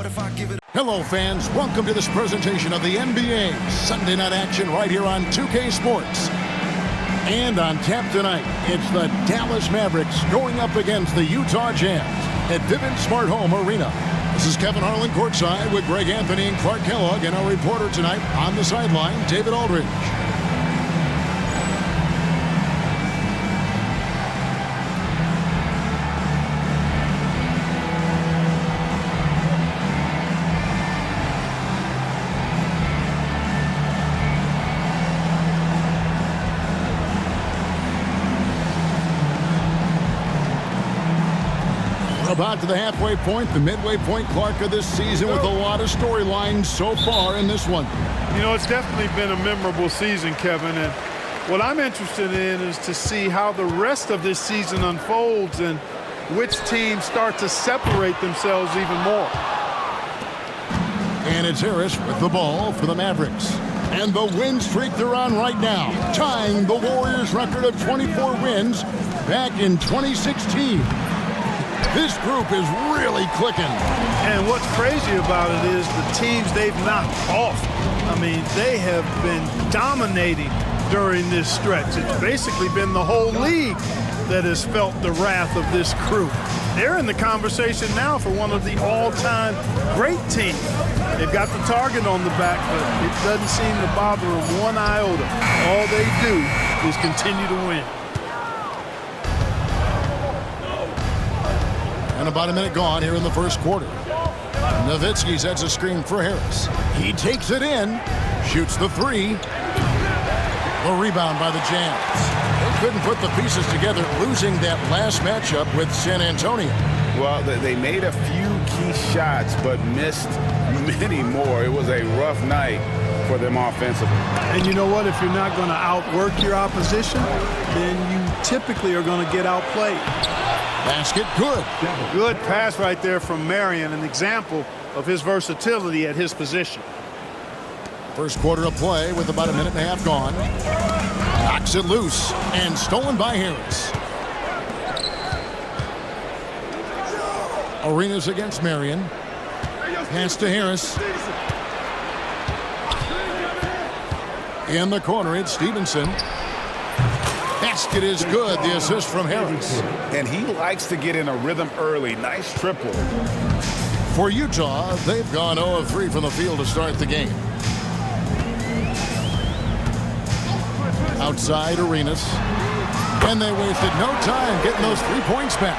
Hello, fans. Welcome to this presentation of the NBA Sunday night action right here on 2K Sports. And on tap tonight, it's the Dallas Mavericks going up against the Utah Jazz at Vivint Smart Home Arena. This is Kevin Harlan courtside with Greg Anthony and Clark Kellogg, and our reporter tonight on the sideline, David Aldridge. About to the halfway point, the midway point, Clark, of this season, with a lot of storylines so far in this one. You know, it's definitely been a memorable season, Kevin, and what I'm interested in is to see how the rest of this season unfolds and which teams start to separate themselves even more. And it's Harris with the ball for the Mavericks. And the win streak they're on right now, tying the Warriors' record of 24 wins back in 2016. This group is really clicking. And what's crazy about it is the teams they've knocked off. I mean, they have been dominating during this stretch. It's basically been the whole league that has felt the wrath of this crew. They're in the conversation now for one of the all-time great teams. They've got the target on the back, but it doesn't seem to bother them one iota. All they do is continue to win. And about a minute gone here in the first quarter. Nowitzki sets a screen for Harris. He takes it in, shoots the three. The rebound by the Jazz. They couldn't put the pieces together, losing that last matchup with San Antonio. Well, they made a few key shots, but missed many more. It was a rough night for them offensively. And you know what? If you're not going to outwork your opposition, then you typically are going to get outplayed. Basket good. Good pass right there from Marion, an example of his versatility at his position. First quarter of play with about a minute and a half gone. Knocks it loose and stolen by Harris. Arenas against Marion. Pass to Harris. In the corner, it's Stevenson. Basket is good. The assist from Harris. And he likes to get in a rhythm early. Nice triple. For Utah, they've gone 0 of 3 from the field to start the game. Outside, Arenas. And they wasted no time getting those 3 points back.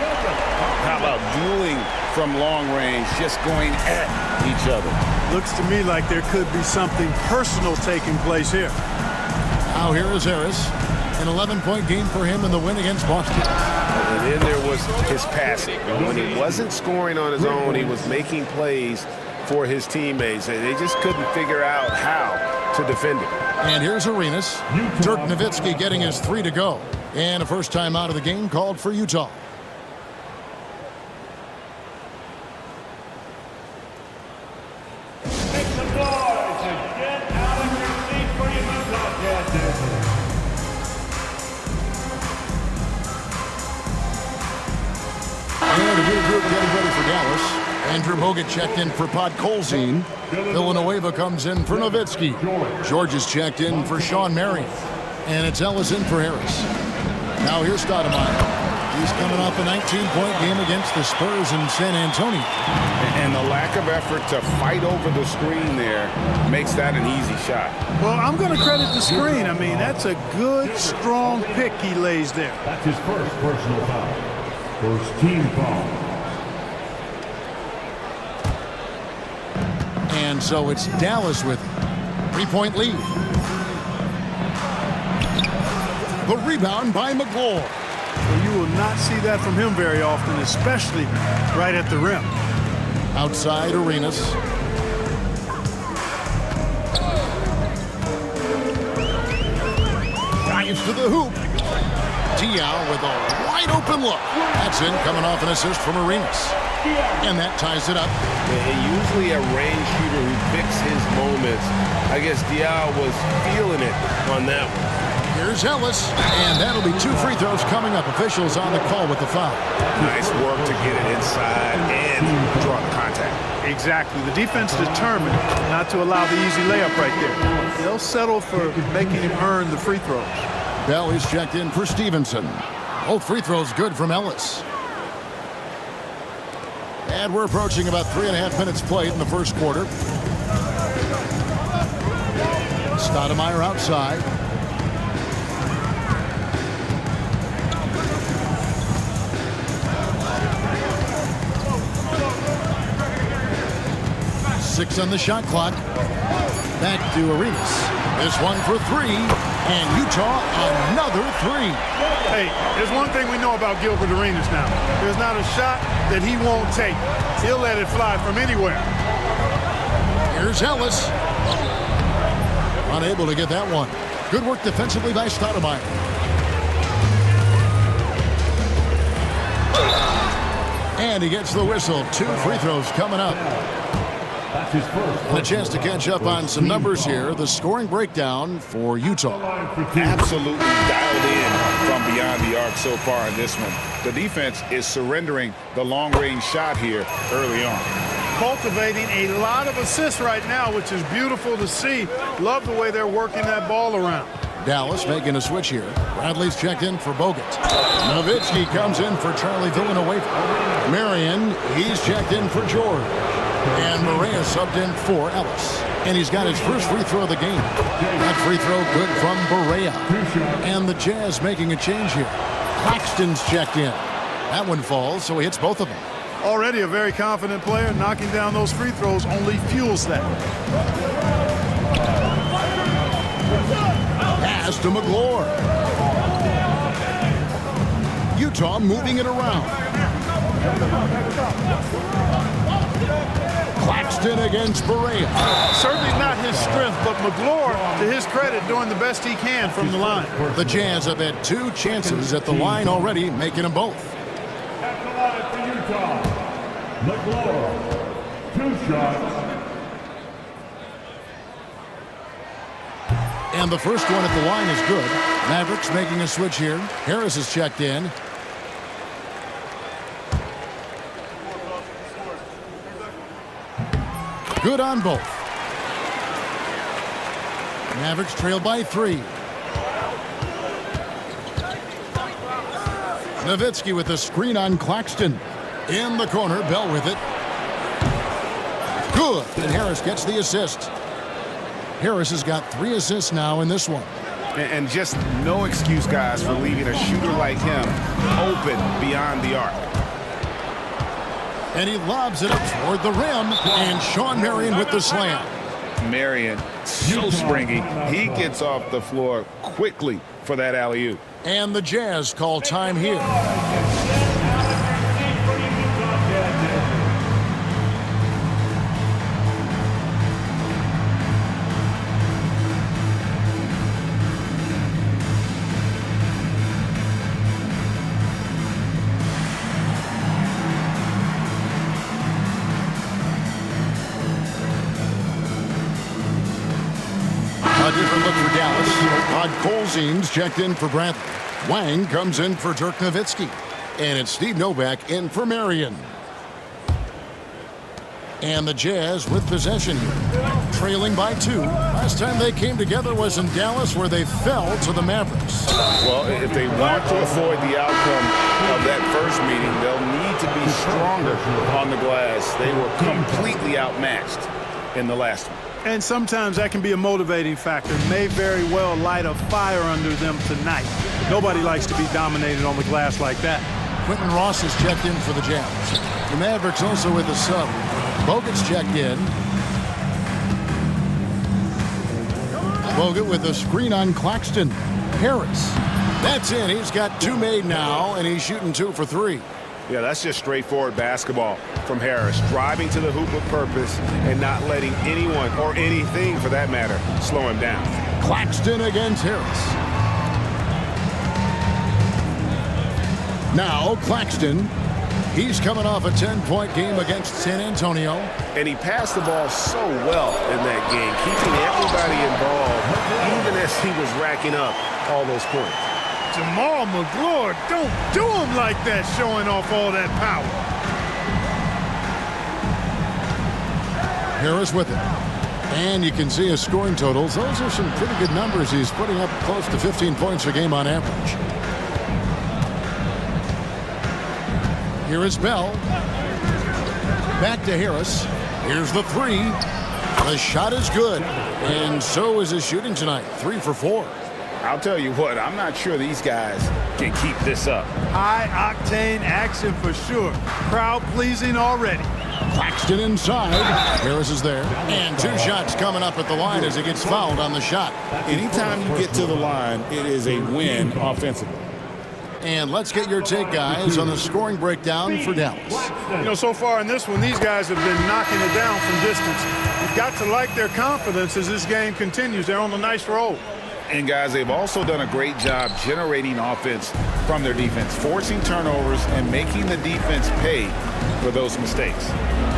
How about dueling from long range, just going at each other? Looks to me like there could be something personal taking place here. Now here is Harris. An 11-point game for him in the win against Boston. And then there was his passing. When he wasn't scoring on his own, he was making plays for his teammates, and they just couldn't figure out how to defend him. And here's Arenas. Dirk Nowitzki getting his 3 to go. And a first time out of the game called for Utah. Getting ready for Dallas. Andrew Bogut checked in for Podkolzin. Villanueva comes in for Nowitzki. George is checked in for Sean Marion. And it's Ellis in for Harris. Now here's Stoudemire. He's coming off a 19-point game against the Spurs in San Antonio. And the lack of effort to fight over the screen there makes that an easy shot. Well, I'm going to credit the screen. I mean, that's a good, strong pick he lays there. That's his first personal foul. First team foul. And so it's Dallas with 3-point lead. The rebound by McGlure. Well, you will not see that from him very often, especially right at the rim. Outside, Arenas. Dives to the hoop. Diaw with a wide open look. That's in, coming off an assist from Arenas. And that ties it up. Usually a range shooter who picks his moments. I guess Diaw was feeling it on that one. Here's Ellis, and that'll be 2 free throws coming up. Officials on the call with the foul. Nice work to get it inside and draw the contact. Exactly. The defense determined not to allow the easy layup right there. They'll settle for making him earn the free throws. Bell is checked in for Stevenson. Both free throws good from Ellis. And we're approaching about 3.5 minutes played in the first quarter. Stoudemire outside. Six on the shot clock. Back to Arenas. This one for three. And Utah another three. Hey, there's one thing we know about Gilbert Arenas now. There's not a shot that he won't take. He'll let it fly from anywhere. Here's Ellis. Unable to get that one. Good work defensively by Stoudemire. And he gets the whistle. 2 free throws coming up. And a chance to catch up on some numbers here. The scoring breakdown for Utah. Absolutely dialed in from beyond the arc so far in this one. The defense is surrendering the long-range shot here early on. Cultivating a lot of assists right now, which is beautiful to see. Love the way they're working that ball around. Dallas making a switch here. Bradley's checked in for Bogut. Nowitzki comes in for Charlie Villanueva. Marion, he's checked in for George. And Morea subbed in for Ellis. And he's got his first free throw of the game. That free throw good from Berea. And the Jazz making a change here. Claxton's checked in. That one falls, so he hits both of them. Already a very confident player. Knocking down those free throws only fuels that. Pass to McGlure. Utah moving it around. Claxton against Berea. Certainly not his strength, but McGlure, to his credit, doing the best he can from the line. The Jazz have had 2 chances at the line already, making them both. At the line for Utah, McGlure, 2 shots. And the first one at the line is good. Mavericks making a switch here. Harris is checked in. Good on both. Mavericks trail by 3. Nowitzki with the screen on Claxton. In the corner, Bell with it. Good. And Harris gets the assist. Harris has got 3 assists now in this one. And just no excuse, guys, for leaving a shooter like him open beyond the arc. And he lobs it up toward the rim. And Sean Marion with the slam. Marion, so springy. He gets off the floor quickly for that alley-oop. And the Jazz call time here. A different look for Dallas. Rod Colzine's checked in for Bradley. Wang comes in for Dirk Nowitzki. And it's Steve Novak in for Marion. And the Jazz with possession here. Trailing by 2. Last time they came together was in Dallas, where they fell to the Mavericks. Well, if they want to avoid the outcome of that first meeting, they'll need to be stronger on the glass. They were completely outmatched in the last one. And sometimes that can be a motivating factor. May very well light a fire under them tonight. Nobody likes to be dominated on the glass like that. Quentin Ross is checked in for the Jazz. The Mavericks also with a sub. Bogut's checked in. Bogut with a screen on Claxton. Harris. That's in. He's got 2 made now, and he's shooting 2 for 3. Yeah, that's just straightforward basketball from Harris. Driving to the hoop with purpose and not letting anyone, or anything for that matter, slow him down. Claxton against Harris. Now Claxton. He's coming off a 10-point game against San Antonio. And he passed the ball so well in that game, keeping everybody involved, even as he was racking up all those points. Jamal McGlure, don't do him like that, showing off all that power. Harris with it. And you can see his scoring totals. Those are some pretty good numbers. He's putting up close to 15 points a game on average. Here is Bell. Back to Harris. Here's the three. The shot is good. And so is his shooting tonight. 3 for 4. I'll tell you what, I'm not sure these guys can keep this up. High-octane action for sure. Crowd-pleasing already. Claxton inside. Harris is there. And 2 shots coming up at the line as he gets fouled on the shot. Anytime you get to the line, it is a win offensively. And let's get your take, guys, on the scoring breakdown for Dallas. You know, so far in this one, these guys have been knocking it down from distance. You've got to like their confidence as this game continues. They're on a nice roll. And, guys, they've also done a great job generating offense from their defense, forcing turnovers and making the defense pay for those mistakes.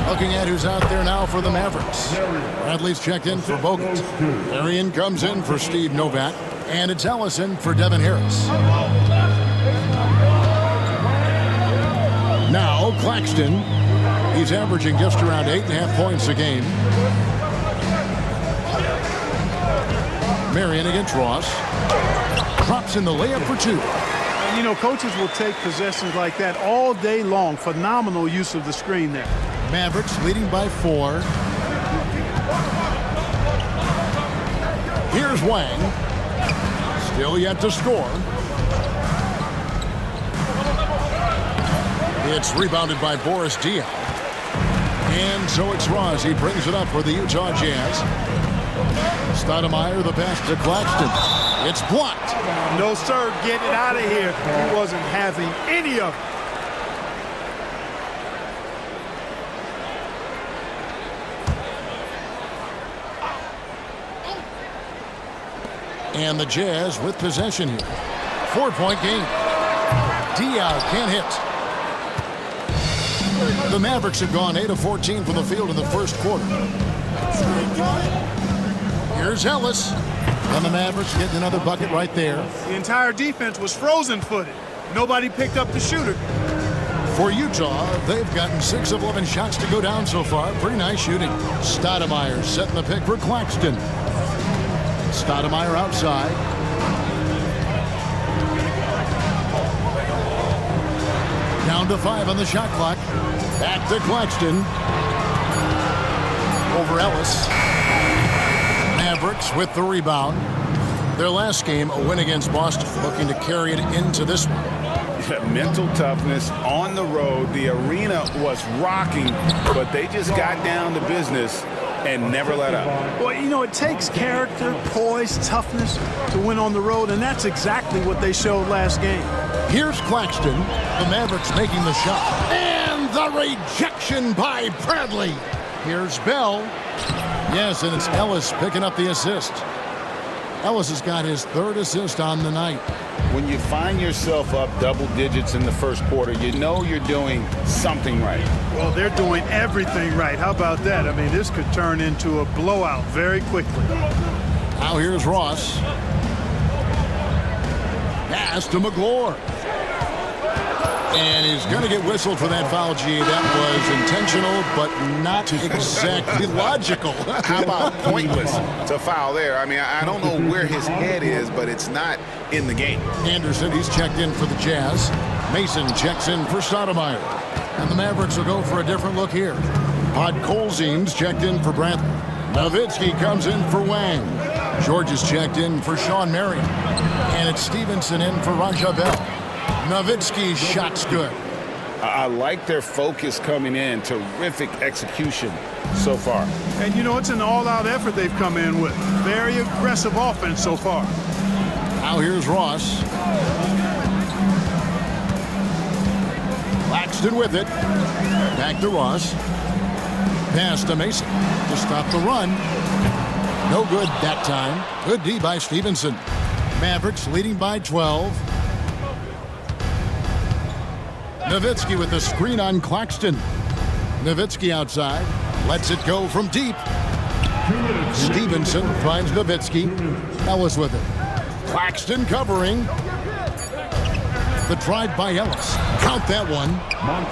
Looking at who's out there now for the Mavericks. Bradley's checked in for Bogut. Arian comes in for Steve Novak. And it's Ellison for Devin Harris. Now Claxton. He's averaging just around 8.5 points a game. Marion against Ross. Drops in the layup for 2. You know, coaches will take possessions like that all day long. Phenomenal use of the screen there. Mavericks leading by 4. Here's Wang. Still yet to score. It's rebounded by Boris Diaw. And so it's Ross. He brings it up for the Utah Jazz. Stoudemire, the pass to Claxton. It's blocked. No, sir. Get it out of here. He wasn't having any of it. And the Jazz with possession here. 4-point game. Diaw can't hit. The Mavericks have gone 8 of 14 from the field in the first quarter. Here's Ellis. And the Mavericks getting another bucket right there. The entire defense was frozen-footed. Nobody picked up the shooter. For Utah, they've gotten 6 of 11 shots to go down so far. Pretty nice shooting. Stoudemire setting the pick for Claxton. Stoudemire outside. Down to 5 on the shot clock. Back to Claxton. Over Ellis. Mavericks with the rebound. Their last game, a win against Boston, looking to carry it into this one. Mental toughness on the road. The arena was rocking, but they just got down to business and never let up. Well, you know, it takes character, poise, toughness to win on the road, and that's exactly what they showed last game. Here's Claxton. The Mavericks making the shot. And the rejection by Bradley. Here's Bell. Yes, and it's Ellis picking up the assist. Ellis has got his 3rd assist on the night. When you find yourself up double digits in the first quarter, you know you're doing something right. Well, they're doing everything right. How about that? I mean, this could turn into a blowout very quickly. Now here's Ross. Pass to McGlure. And he's going to get whistled for that foul, G. That was intentional, but not exactly logical. How about pointless to foul there? I mean, I don't know where his head is, but it's not in the game. Anderson, he's checked in for the Jazz. Mason checks in for Stoudemire. And the Mavericks will go for a different look here. Podkolzin's checked in for Bradley. Nowitzki comes in for Wang. George is checked in for Sean Marion. And it's Stevenson in for Raja Bell. Nowitzki's shot's good. I like their focus coming in. Terrific execution so far. And, you know, it's an all-out effort they've come in with. Very aggressive offense so far. Now here's Ross. Claxton with it. Back to Ross. Pass to Mason to stop the run. No good that time. Good D by Stevenson. Mavericks leading by 12. Nowitzki with the screen on Claxton. Nowitzki outside. Lets it go from deep. Stevenson finds Nowitzki. Ellis with it. Claxton covering. The drive by Ellis. Count that one.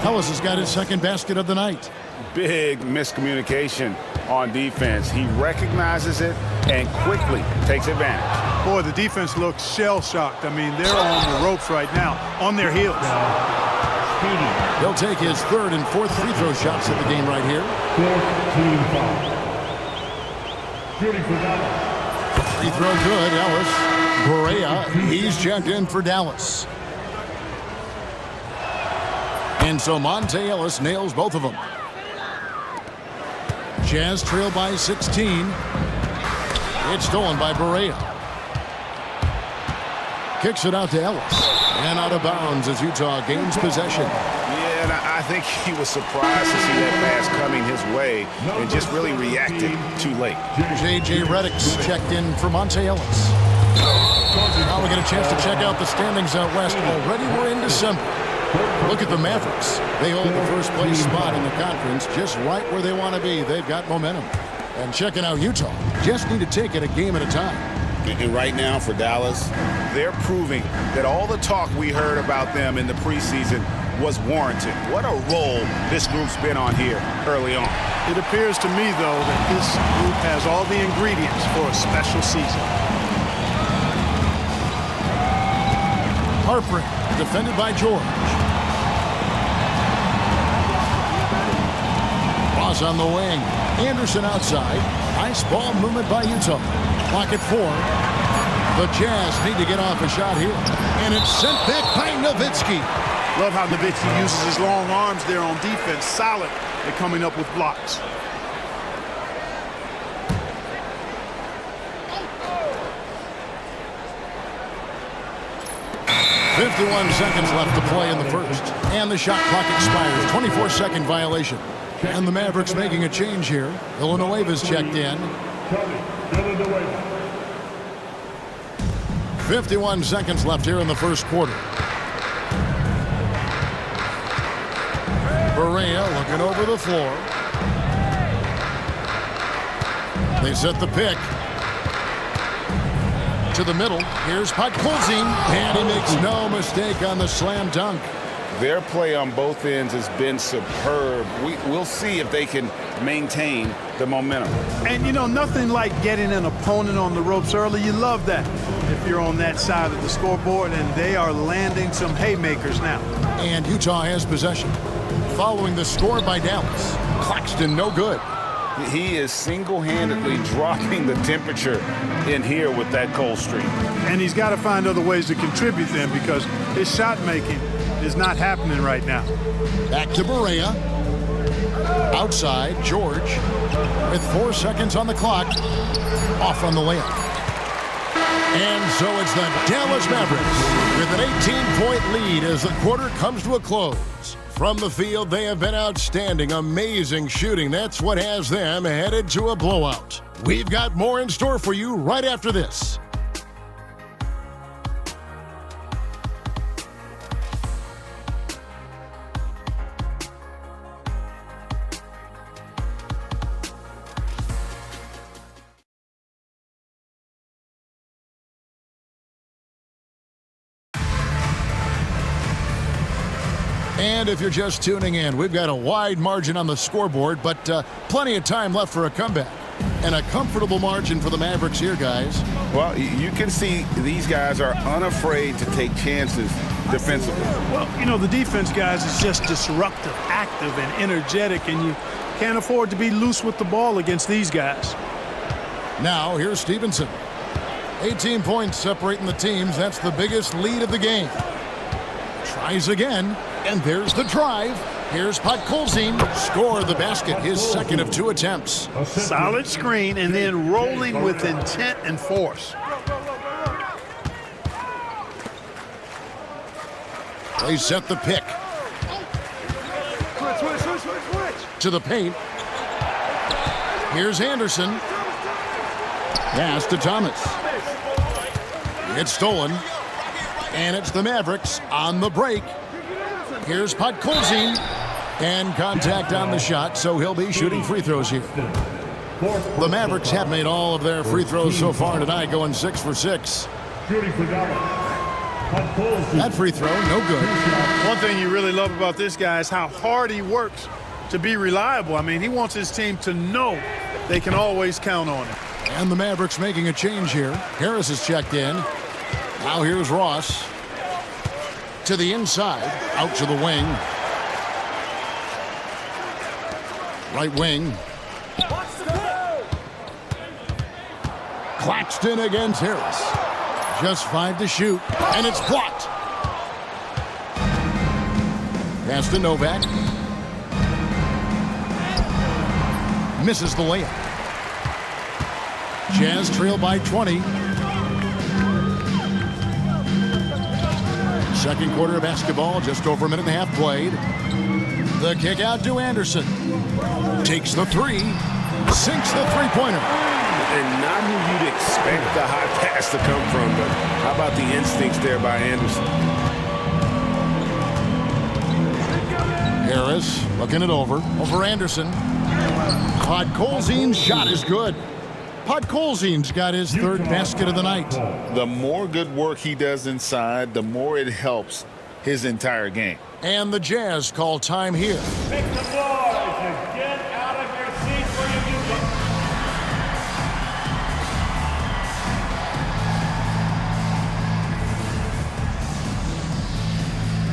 Ellis has got his 2nd basket of the night. Big miscommunication on defense. He recognizes it and quickly takes advantage. Boy, the defense looks shell-shocked. I mean, they're on the ropes right now, on their heels. He'll take his third and fourth free throw shots of the game right here. Free throw good, Ellis. Barea, he's checked in for Dallas. And so Monte Ellis nails both of them. Jazz trail by 16. It's stolen by Barea. Kicks it out to Ellis. And out of bounds as Utah gains possession. Yeah, and I think he was surprised to see that pass coming his way and just really reacted too late. J.J. Redick's checked in for Monte Ellis. Now we get a chance to check out the standings out west. Already we're in December. Look at the Mavericks. They hold the first place spot in the conference just right where they want to be. They've got momentum. And checking out Utah, just need to take it a game at a time. And right now for Dallas, they're proving that all the talk we heard about them in the preseason was warranted. What a role this group's been on here early on. It appears to me, though, that this group has all the ingredients for a special season. Harper, defended by George. Ross on the wing. Anderson outside. Nice ball movement by Utah. Clock at 4. The Jazz need to get off a shot here. And it's sent back by Nowitzki. Love how Nowitzki uses his long arms there on defense. Solid at coming up with blocks. .51 seconds left to play in the first. And the shot clock expires. 24-second violation. And the Mavericks making a change here. Villanueva's checked in. 51 seconds left here in the first quarter. Barea looking over the floor. They set the pick. To the middle. Here's Podkolzin. And he makes no mistake on the slam dunk. Their play on both ends has been superb. We'll see if they can maintain the momentum. And, you know, nothing like getting an opponent on the ropes early. You love that if you're on that side of the scoreboard, and they are landing some haymakers now. And Utah has possession. Following the score by Dallas. Claxton no good. He is single-handedly dropping the temperature in here with that cold streak. And he's got to find other ways to contribute then, because his shot making is not happening right now. Back to Barea. Outside, George. With 4 seconds on the clock. Off on the layup. And so it's the Dallas Mavericks with an 18-point lead as the quarter comes to a close. From the field, they have been outstanding. Amazing shooting. That's what has them headed to a blowout. We've got more in store for you right after this. And if you're just tuning in, we've got a wide margin on the scoreboard, but plenty of time left for a comeback. And a comfortable margin for the Mavericks here, guys. Well, you can see these guys are unafraid to take chances defensively. Well, you know, the defense, guys, is just disruptive, active, and energetic, and you can't afford to be loose with the ball against these guys. Now, here's Stevenson. 18 points separating the teams. That's the biggest lead of the game. Tries again. And there's the drive. Here's Podkolzin. Score the basket, his second of 2 attempts. Solid screen and then rolling with intent and force. They set the pick. Switch. To the paint. Here's Anderson. Pass to Thomas. It's stolen. And it's the Mavericks on the break. Here's Podkolzin. And contact on the shot, so he'll be shooting free throws here. The Mavericks have made all of their free throws so far tonight, going 6 for 6. That free throw, no good. One thing you really love about this guy is how hard he works to be reliable. I mean, he wants his team to know they can always count on him. And the Mavericks making a change here. Harris is checked in. Now here's Ross. To the inside, out to the wing. Right wing. Claxton against Harris. Just 5 to shoot, and it's blocked. Pass to Novak. Misses the layup. Jazz trail by 20. Second quarter of basketball, just over a minute and a half played. The kick out to Anderson. Takes the three. Sinks the three-pointer. And not who you'd expect the high pass to come from, but how about the instincts there by Anderson? Harris looking it over Anderson. Podkolzin's shot is good. Podkolzin's got his third basket of the night. The more good work he does inside, the more it helps his entire game. And the Jazz call time here. Make the noise and get out of your seats where you can get.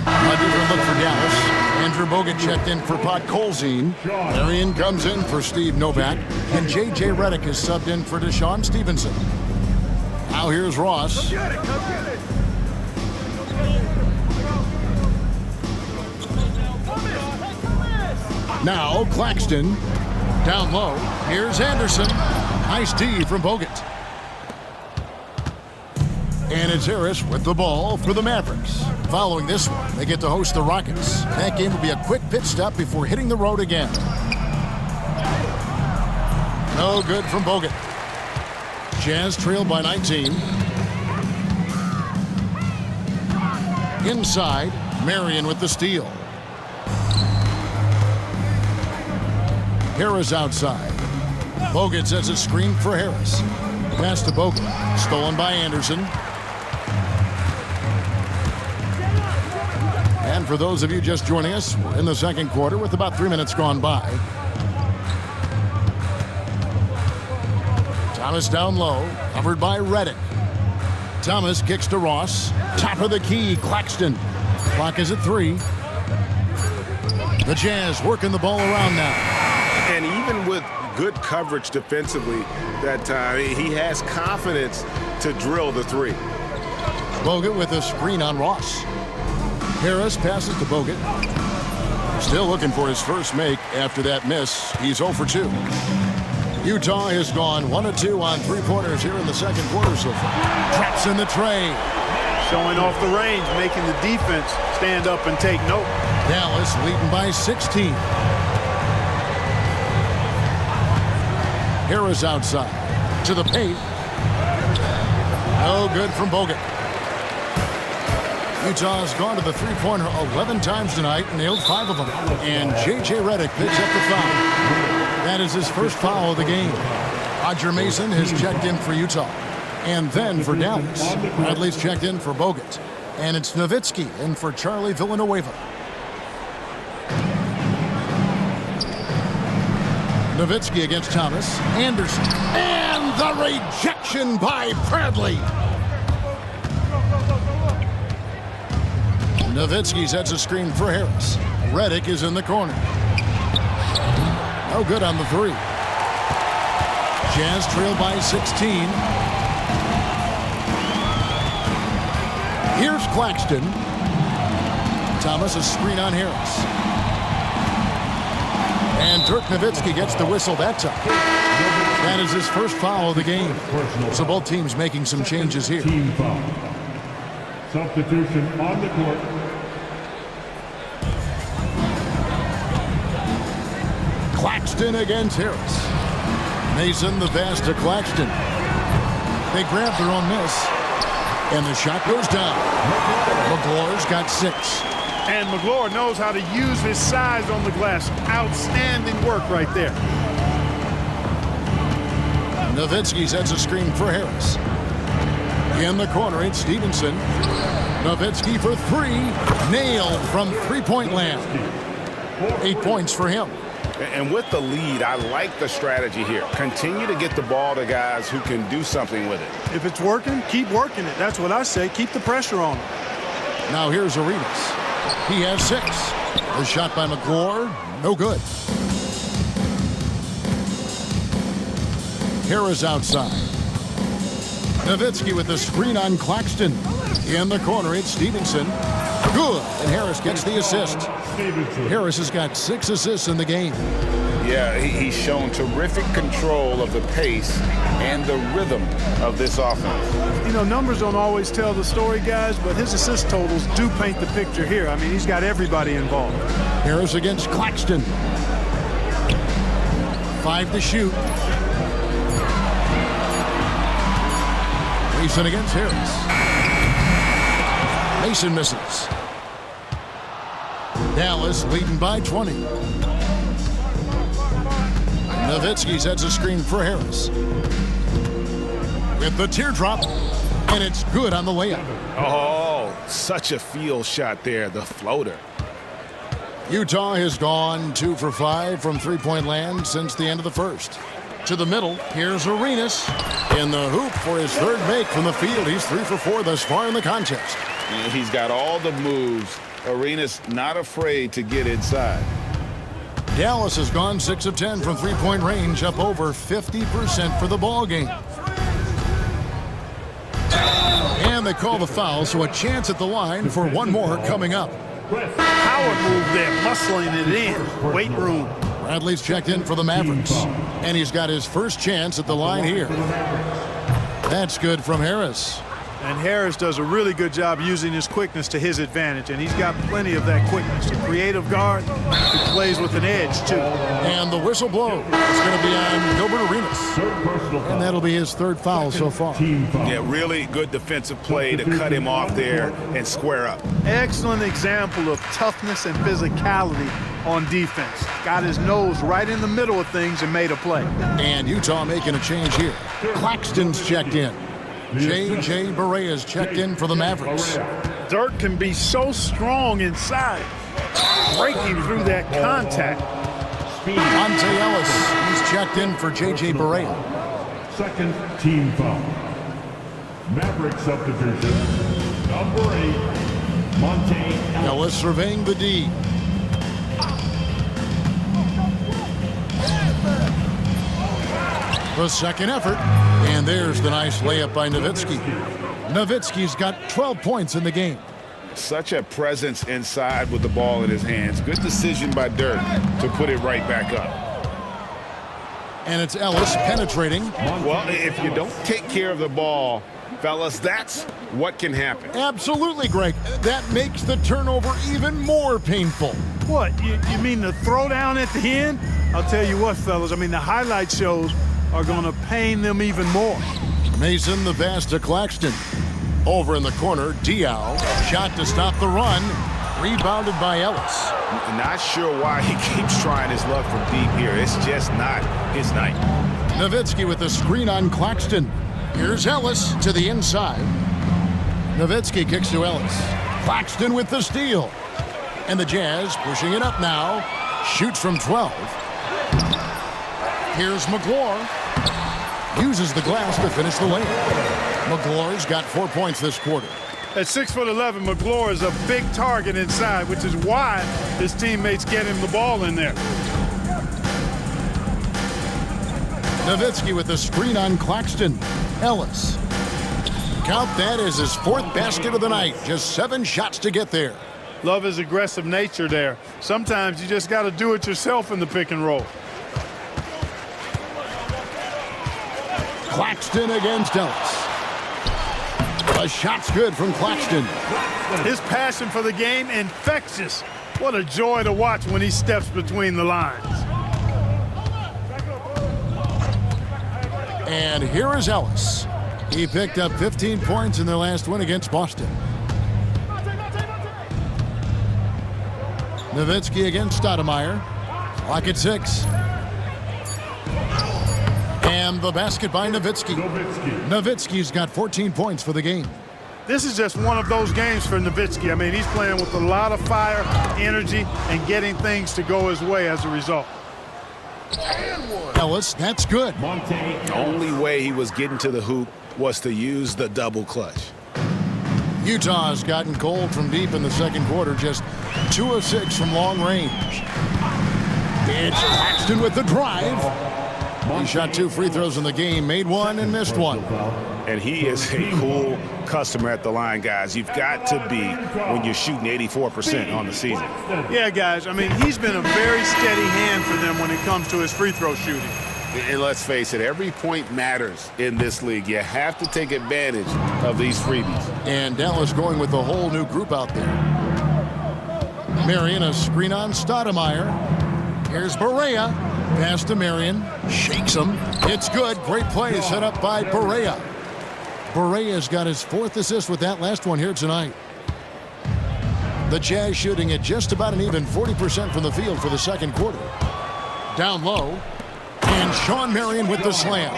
A different look for Dallas. Andrew Bogut checked in for Podkolzin. Marion comes in for Steve Novak. And J.J. Redick is subbed in for Deshaun Stevenson. Now here's Ross. Now Claxton. Down low. Here's Anderson. Nice D from Bogut. And it's Harris with the ball for the Mavericks. Following this one, they get to host the Rockets. That game will be a quick pit stop before hitting the road again. No good from Bogut. Jazz trail by 19. Inside, Marion with the steal. Harris outside. Bogut sets a screen for Harris. Pass to Bogut. Stolen by Anderson. And for those of you just joining us, we're in the second quarter with about 3 minutes gone by. Thomas down low, covered by Redick. Thomas kicks to Ross. Top of the key, Claxton. Clock is at 3. The Jazz working the ball around now. And even with good coverage defensively that time, he has confidence to drill the three. Bogut with a screen on Ross. Harris passes to Bogut. Still looking for his first make after that miss. He's 0 for 2. Utah has gone 1 of 2 on three-pointers here in the second quarter so far. Traps in the tray. Showing off the range, making the defense stand up and take note. Dallas leading by 16. Harris outside. To the paint. No good from Bogut. Utah has gone to the three-pointer 11 times tonight, nailed 5 of them. And J.J. Redick picks up the foul. That is his first foul of the game. Roger Mason has checked in for Utah. And then for Dallas, Bradley's checked in for Bogut. And it's Nowitzki in for Charlie Villanueva. Nowitzki against Thomas. Anderson. And the rejection by Bradley. Nowitzki sets a screen for Harris. Redick is in the corner. No good on the three. Jazz trail by 16. Here's Claxton. Thomas a screen on Harris. And Dirk Nowitzki gets the whistle that time. That is his first foul of the game. So both teams making some changes here. Team foul. Substitution on the court. Claxton against Harris. Mason the pass to Claxton. They grab their own miss. And the shot goes down. McGlore's got 6. And McGlore knows how to use his size on the glass. Outstanding work right there. Nowitzki sets a screen for Harris. In the corner, it's Stevenson. Nowitzki for 3. Nailed from three-point land. 8 points for him. And with the lead, I like the strategy here. Continue to get the ball to guys who can do something with it. If it's working, keep working it. That's what I say. Keep the pressure on him. Now here's Arenas. He has 6. The shot by McGlure, no good. Harris outside. Nowitzki with the screen on Claxton. In the corner, it's Stevenson. Good, and Harris gets the assist. Harris has got 6 assists in the game. Yeah, he's shown terrific control of the pace and the rhythm of this offense. You know, numbers don't always tell the story, guys, but his assist totals do paint the picture here. I mean, he's got everybody involved. Harris against Claxton. 5 to shoot. Mason against Harris. Mason misses. Dallas leading by 20. Nowitzki sets a screen for Harris. With the teardrop, and it's good on the layup. Oh, such a field shot there, the floater. Utah has gone 2 for 5 from three-point land since the end of the first. To the middle, here's Arenas in the hoop for his 3rd make from the field. He's 3 for 4 thus far in the contest. And he's got all the moves. Arenas not afraid to get inside. Dallas has gone 6 of 10 from three-point range, up over 50% for the ball game. And they call the foul, so a chance at the line for one more coming up. Power move there, muscling it in. Weight room. Bradley's checked in for the Mavericks, and he's got his first chance at the line here. That's good from Harris. And Harris does a really good job using his quickness to his advantage, and he's got plenty of that quickness. A creative guard who plays with an edge, too. And the whistle blows. It's going to be on Gilbert Arenas. And that'll be his 3rd foul so far. Yeah, really good defensive play to cut him off there and square up. Excellent example of toughness and physicality on defense. Got his nose right in the middle of things and made a play. And Utah making a change here. Claxton's checked in. J.J. Barea checked in for the Mavericks. Dirk can be so strong inside, breaking through that contact. Monte Ellis, he's checked in for J.J. Barea. 2nd team foul. Maverick subdivision, number 8, Monte Ellis surveying the D. The 2nd effort, and there's the nice layup by Nowitzki. Nowitzki's got 12 points in the game. Such a presence inside with the ball in his hands. Good decision by Dirk to put it right back up. And it's Ellis penetrating. Well, if you don't take care of the ball, fellas, that's what can happen. Absolutely, Greg. That makes the turnover even more painful. What, you mean the throwdown at the end? I'll tell you what, fellas, I mean, the highlight shows are going to pain them even more. Mason, the pass to Claxton. Over in the corner, Diaw. Shot to stop the run. Rebounded by Ellis. Not sure why he keeps trying his luck from deep here. It's just not his night. Nowitzki with the screen on Claxton. Here's Ellis to the inside. Nowitzki kicks to Ellis. Claxton with the steal. And the Jazz pushing it up now. Shoots from 12. Here's McGlure. Uses the glass to finish the layup. McGlure's got 4 points this quarter. At 6'11", McGlure is a big target inside, which is why his teammates get him the ball in there. Nowitzki with the screen on Claxton. Ellis. Count that as his 4th basket of the night. Just 7 shots to get there. Love his aggressive nature there. Sometimes you just got to do it yourself in the pick and roll. Claxton against Ellis. A shot's good from Claxton. His passion for the game, infectious. What a joy to watch when he steps between the lines. And here is Ellis. He picked up 15 points in their last win against Boston. Nowitzki against Stoudemire. Clock at 6. And the basket by Nowitzki. Nowitzki's got 14 points for the game. This is just one of those games for Nowitzki. I mean, he's playing with a lot of fire, energy, and getting things to go his way as a result. Ellis, that's good. The only way he was getting to the hoop was to use the double clutch. Utah's gotten cold from deep in the second quarter, just 2 of 6 from long range. It's Claxton with the drive. He shot 2 free throws in the game, made 1 and missed 1. And he is a cool customer at the line, guys. You've got to be when you're shooting 84% on the season. Yeah, guys, I mean, he's been a very steady hand for them when it comes to his free throw shooting. And let's face it, every point matters in this league. You have to take advantage of these freebies. And Dallas going with a whole new group out there. Marion, a screen on Stoudemire. Here's Barea. Pass to Marion. Shakes him. It's good. Great play set up by Barea. Barea's got his 4th assist with that last one here tonight. The Jazz shooting at just about an even 40% from the field for the second quarter. Down low. And Sean Marion with the slam.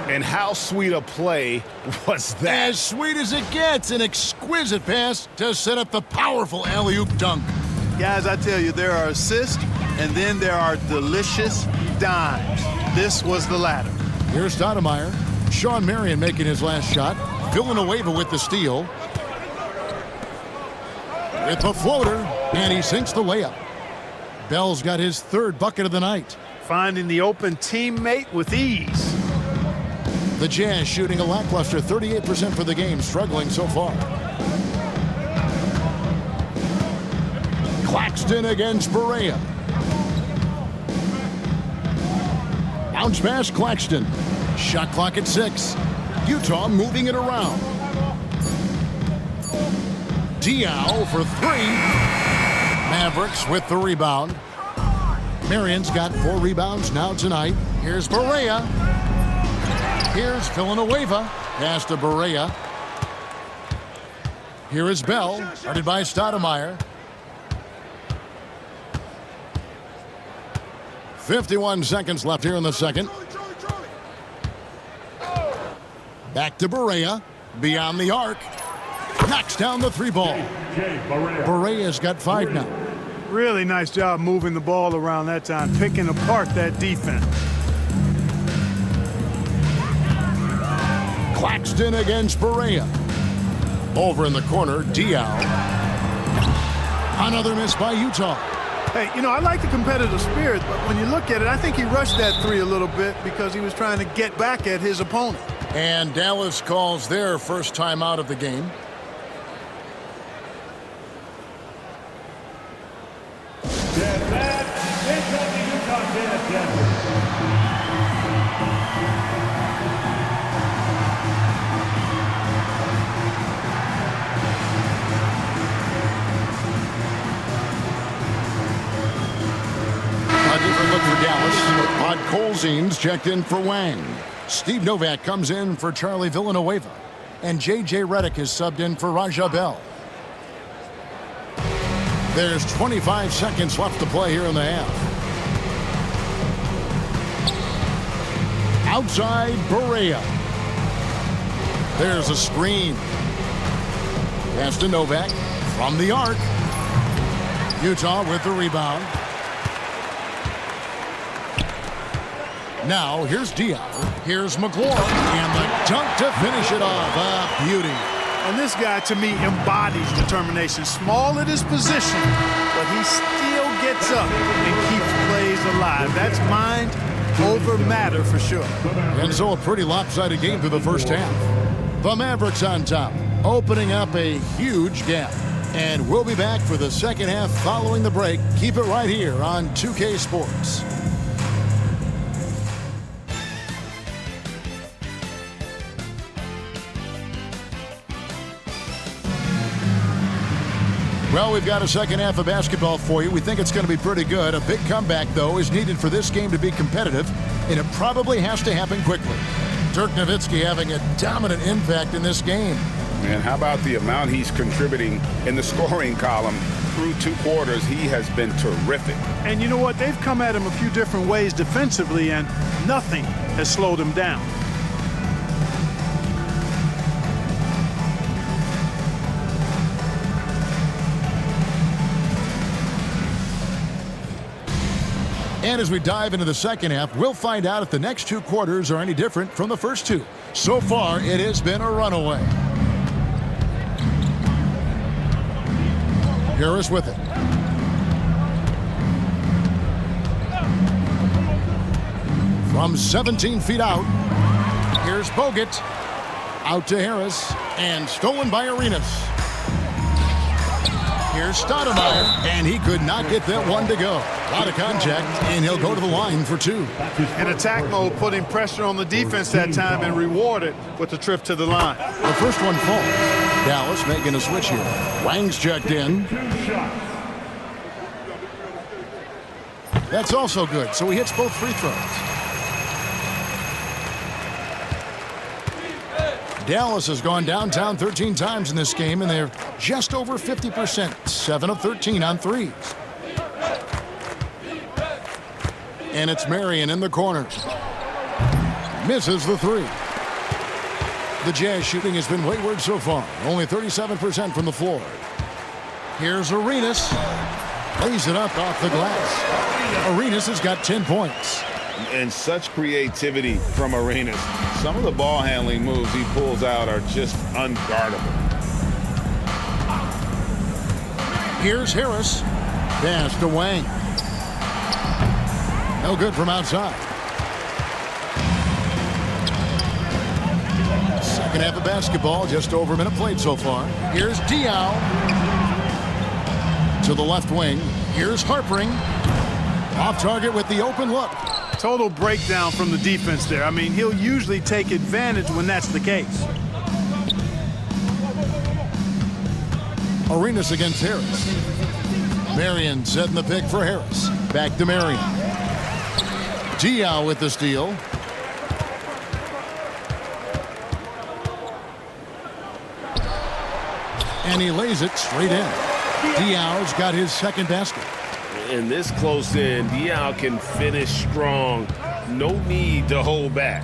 And how sweet a play was that? As sweet as it gets. An exquisite pass to set up the powerful alley-oop dunk. Guys, I tell you, there are assists, and then there are delicious dimes. This was the latter. Here's Stoudemire. Sean Marion making his last shot. Villanueva with the steal. With the floater, and he sinks the layup. Bell's got his 3rd bucket of the night. Finding the open teammate with ease. The Jazz shooting a lackluster 38% for the game, struggling so far. Claxton against Barea. Bounce pass, Claxton. Shot clock at 6. Utah moving it around. Diaw for 3. Mavericks with the rebound. Marion's got 4 rebounds now tonight. Here's Barea. Here's Villanueva. Pass to Barea. Here is Bell, guarded by Stoudemire. 51 seconds left here in the second. Back to Barea. Beyond the arc. Knocks down the 3 ball. Barea's got 5 now. Really nice job moving the ball around that time, picking apart that defense. Claxton against Barea. Over in the corner, Diaw. Another miss by Utah. Hey, you know, I like the competitive spirit, but when you look at it, I think he rushed that 3 a little bit because he was trying to get back at his opponent. And Dallas calls their first time out of the game. A different look for Dallas. Rod Colzine's checked in for Wang. Steve Novak comes in for Charlie Villanueva. And J.J. Redick is subbed in for Raja Bell. There's 25 seconds left to play here in the half. Outside, Barea. There's a screen. Pass to Novak from the arc. Utah with the rebound. Now, here's Diaw. Here's McLaurin. And the dunk to finish it off. A beauty. And this guy, to me, embodies determination. Small at his position, but he still gets up and keeps plays alive. That's mind over matter for sure. And so a pretty lopsided game through the first half. The Mavericks on top, opening up a huge gap. And we'll be back for the second half following the break. Keep it right here on 2K Sports. Well, we've got a second half of basketball for you. We think it's going to be pretty good. A big comeback, though, is needed for this game to be competitive, and it probably has to happen quickly. Dirk Nowitzki having a dominant impact in this game. And how about the amount he's contributing in the scoring column through 2 quarters? He has been terrific. And you know what? They've come at him a few different ways defensively, and nothing has slowed him down. And as we dive into the second half, we'll find out if the next two quarters are any different from the first two. So far, it has been a runaway. Harris with it. From 17 feet out, here's Bogut. Out to Harris, and stolen by Arenas. Here's Stoudemire, and he could not get that one to go. A lot of contact, and he'll go to the line for two. In attack mode, putting pressure on the defense that time and rewarded with the trip to the line. The first one falls. Dallas making a switch here. Wang's checked in. That's also good, so he hits both free throws. Dallas has gone downtown 13 times in this game, and they're just over 50%, 7 of 13 on threes. And it's Marion in the corner. Misses the three. The Jazz shooting has been wayward so far, only 37% from the floor. Here's Arenas. Lays it up off the glass. Arenas has got 10 points. And such creativity from Arenas. Some of the ball handling moves he pulls out are just unguardable. Here's Harris. Pass to Wang. No good from outside. Second half of basketball, just over a minute played so far. Here's Diaw. To the left wing. Here's Harpering. Off target with the open look. Total breakdown from the defense there. I mean, he'll usually take advantage when that's the case. Arenas against Harris. Marion setting the pick for Harris. Back to Marion. Diaw with the steal. And he lays it straight in. Diaw's got his second basket. In this close in, Diaw can finish strong. No need to hold back.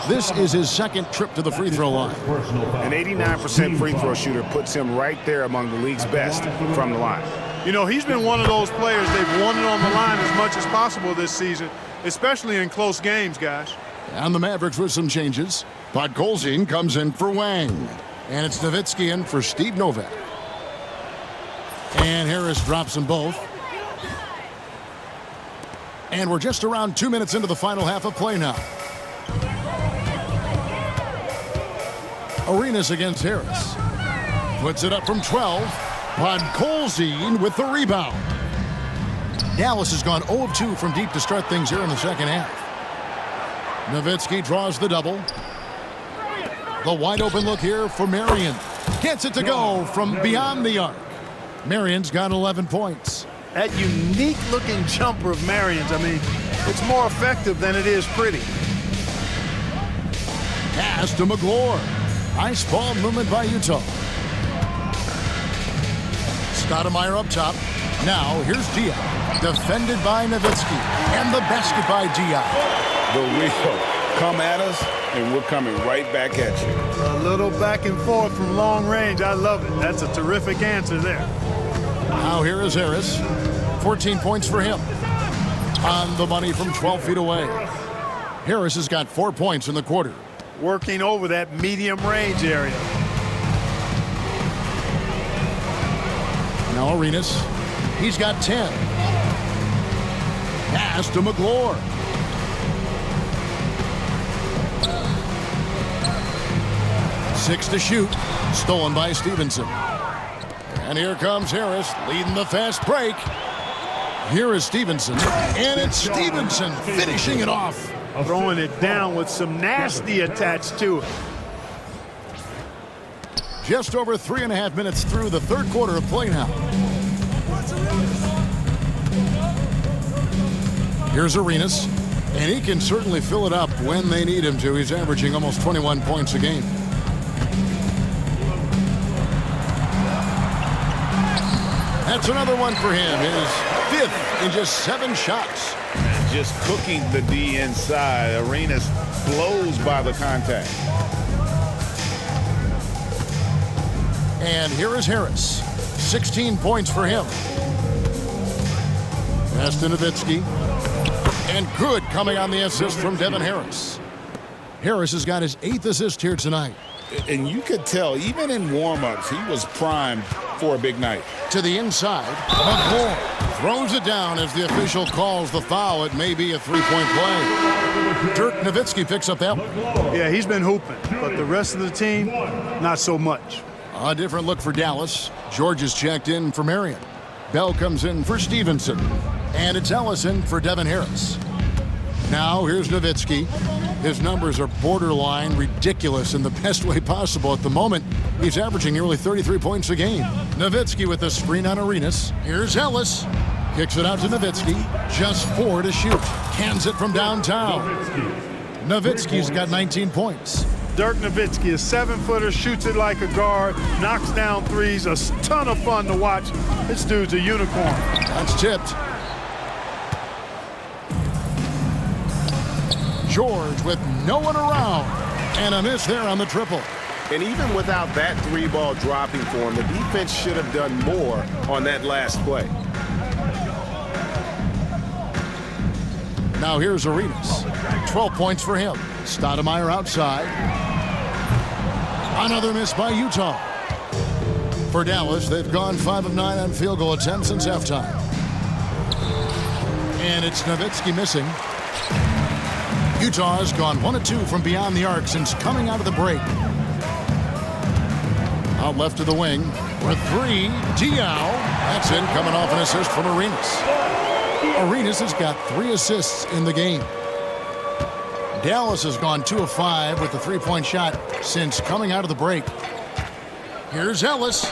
This is his second trip to the free throw line. An 89% free throw shooter puts him right there among the league's best from the line. You know, he's been one of those players, they've wanted on the line as much as possible this season, especially in close games, guys. And the Mavericks with some changes. Podkolzin comes in for Wang. And it's Nowitzki in for Steve Novak. And Harris drops them both. And we're just around 2 minutes into the final half of play now. Arenas against Harris. Puts it up from 12. Podkolzin with the rebound. Dallas has gone 0 of 2 from deep to start things here in the second half. Nowitzki draws the double. The wide open look here for Marion. Gets it to go from beyond the arc. Marion's got 11 points. That unique looking jumper of Marion's, I mean, it's more effective than it is pretty. Pass to McGlure. Nice ball movement by Utah. Stoudemire up top. Now here's Diaw. Defended by Nowitzki. And the basket by Diaw. The wheel. Come at us, and we're coming right back at you. A little back and forth from long range. I love it. That's a terrific answer there. Now here is Harris. 14 points for him. On the money from 12 feet away. Harris has got 4 points in the quarter. Working over that medium range area. Now Arenas. He's got 10. Pass to McGlure. Six to shoot. Stolen by Stevenson. And here comes Harris leading the fast break. Here is Stevenson. And it's Stevenson finishing it off. Throwing it down with some nasty attached to it. Just over 3.5 minutes through the third quarter of play now. Here's Arenas. And he can certainly fill it up when they need him to. He's averaging almost 21 points a game. That's another one for him. His fifth in just 7 shots. And just cooking the D inside. Arenas blows by the contact. And here is Harris. 16 points for him. Pass to Nowitzki. And good coming on the assist from Devin Harris. Harris has got his 8th assist here tonight. And you could tell, even in warm-ups, he was primed for a big night. To the inside, McClure throws it down as the official calls the foul. It may be a three-point play. Dirk Nowitzki picks up that one. Yeah, he's been hooping, but the rest of the team, not so much. A different look for Dallas. George is checked in for Marion. Bell comes in for Stevenson. And it's Ellison for Devin Harris. Now here's Nowitzki. His numbers are borderline ridiculous in the best way possible. At the moment, he's averaging nearly 33 points a game. Nowitzki with the screen on Arenas. Here's Ellis. Kicks it out to Nowitzki. Just 4 to shoot. Cans it from downtown. Nowitzki's got 19 points. Dirk Nowitzki, a 7-footer, shoots it like a guard, knocks down threes, a ton of fun to watch. This dude's a unicorn. That's tipped. George with no one around. And a miss there on the triple. And even without that 3-ball dropping for him, the defense should have done more on that last play. Now here's Arenas. 12 points for him. Stoudemire outside. Another miss by Utah. For Dallas, they've gone 5 of 9 on field goal attempts since halftime. And it's Nowitzki missing. Utah has gone 1 of 2 from beyond the arc since coming out of the break. Out left to the wing for 3. Diao. That's it, coming off an assist from Arenas. Arenas has got 3 assists in the game. Dallas has gone 2 of 5 with the 3-point shot since coming out of the break. Here's Ellis.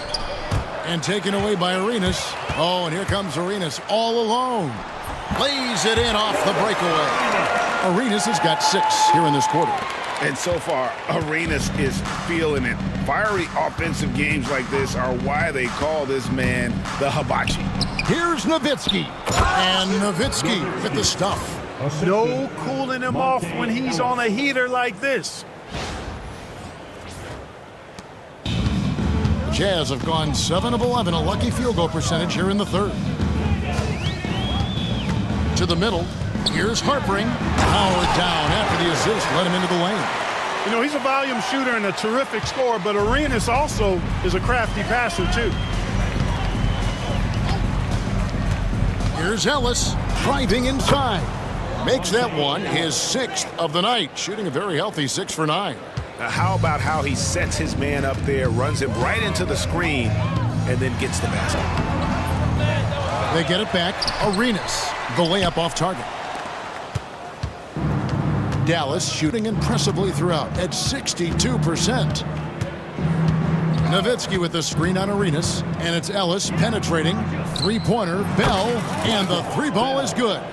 And taken away by Arenas. Oh, and here comes Arenas all alone. Lays it in off the breakaway. Arenas has got 6 here in this quarter. And so far, Arenas is feeling it. Fiery offensive games like this are why they call this man the hibachi. Here's Nowitzki. And Nowitzki with the stuff. No cooling him off when he's on a heater like this. The Jazz have gone 7 of 11, a lucky field goal percentage here in the third. To the middle. Here's Harpering. Powered down after the assist. Let him into the lane. You know, he's a volume shooter and a terrific scorer, but Arenas also is a crafty passer, too. Here's Ellis. Driving inside. Makes that one his 6th of the night. Shooting a very healthy 6 for 9. Now, how about how he sets his man up there, runs him right into the screen, and then gets the basket. They get it back. Arenas. The layup off target. Dallas shooting impressively throughout at 62%. Nowitzki with the screen on Arenas, and it's Ellis penetrating. 3-pointer, Bell, and the 3-ball is good.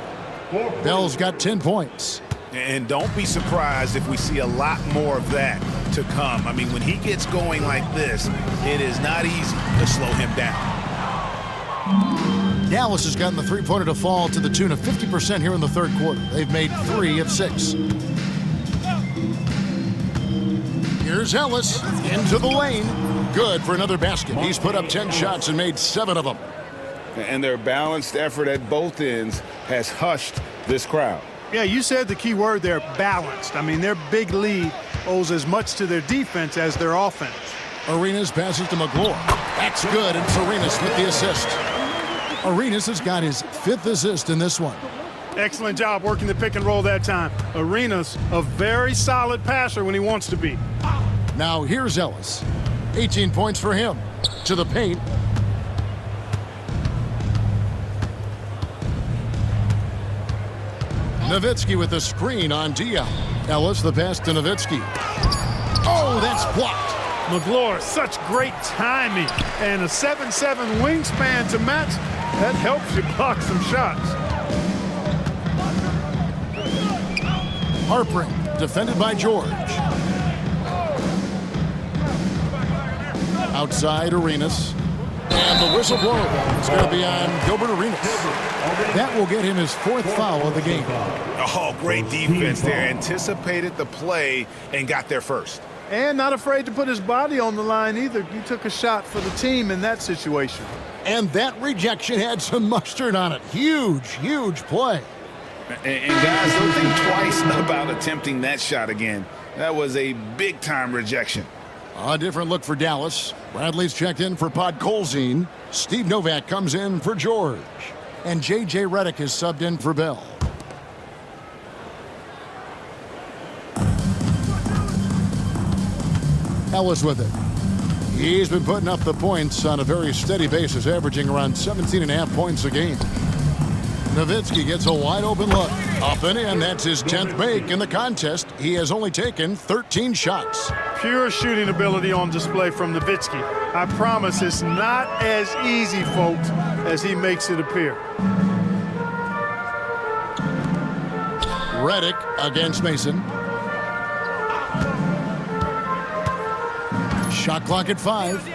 Bell's got 10 points. And don't be surprised if we see a lot more of that to come. I mean, when he gets going like this, it is not easy to slow him down. Dallas has gotten the 3-pointer to fall to the tune of 50% here in the third quarter. They've made 3 of 6. Here's Ellis into the lane. Good for another basket. He's put up 10 shots and made 7 of them. And their balanced effort at both ends has hushed this crowd. Yeah, you said the key word there, balanced. I mean, their big lead owes as much to their defense as their offense. Arenas passes to McClure. That's good, and it's Arenas with the assist. Arenas has got his 5th assist in this one. Excellent job working the pick and roll that time. Arenas, a very solid passer when he wants to be. Now here's Ellis. 18 points for him. To the paint. Nowitzki with the screen on Diao. Ellis the pass to Nowitzki. Oh, that's blocked. McClure, such great timing. And a 7'7" wingspan to match. That helps you block some shots. Harpering, defended by George. Outside Arenas. And the whistle blow is going to be on Gilbert Arenas. That will get him his 4th foul of the game. Oh, great defense there. Anticipated the play and got there first. And not afraid to put his body on the line either. He took a shot for the team in that situation. And that rejection had some mustard on it. Huge, huge play. And guys, don't think twice about attempting that shot again. That was a big-time rejection. A different look for Dallas. Bradley's checked in for Podkolzin. Steve Novak comes in for George. And J.J. Redick is subbed in for Bell. Ellis with it. He's been putting up the points on a very steady basis, averaging around 17.5 points a game. Nowitzki gets a wide open look. Up and in, that's his 10th make in the contest. He has only taken 13 shots. Pure shooting ability on display from Nowitzki. I promise it's not as easy, folks, as he makes it appear. Redick against Mason. Shot clock at 5.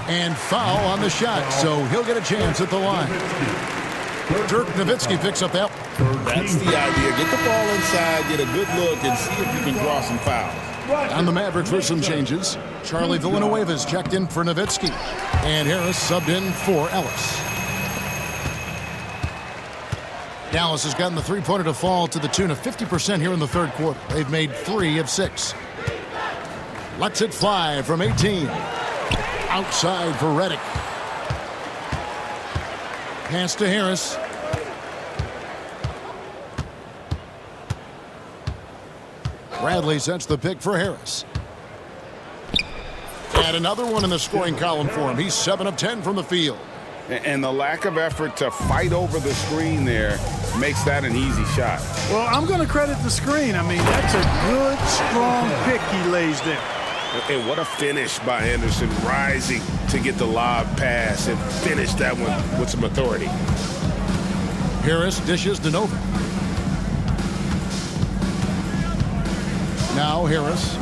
And foul on the shot, so he'll get a chance at the line. Dirk Nowitzki picks up that. That's the idea. Get the ball inside, get a good look, and see if you can draw some fouls. On the Mavericks for some changes. Charlie Villanueva's checked in for Nowitzki. And Harris subbed in for Ellis. Dallas has gotten the three-pointer to fall to the tune of 50% here in the third quarter. They've made 3 of 6. Lets it fly from 18. Outside for Redick. Pass to Harris. Bradley sets the pick for Harris. And another one in the scoring column for him. He's 7 of 10 from the field. And the lack of effort to fight over the screen there makes that an easy shot. Well, I'm going to credit the screen. I mean, that's a good, strong pick he lays there. And what a finish by Anderson, rising to get the lob pass and finish that one with some authority. Harris dishes to Novak. Now Harris.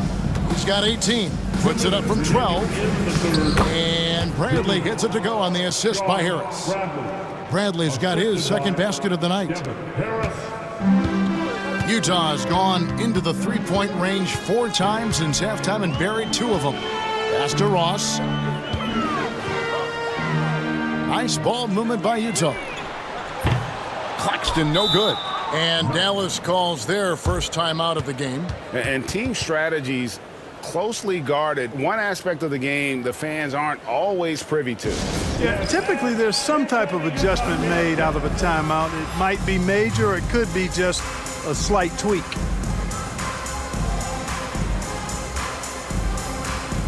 He's got 18. Puts it up from 12. And Bradley gets it to go on the assist by Harris. Bradley's got his second basket of the night. Utah's gone into the three-point range 4 times since halftime and buried 2 of them. Pass to Ross. Nice ball movement by Utah. Claxton no good. And Dallas calls their first time out of the game. And team strategies closely guarded. One aspect of the game the fans aren't always privy to. Yeah, typically there's some type of adjustment made out of a timeout. It might be major or it could be just a slight tweak.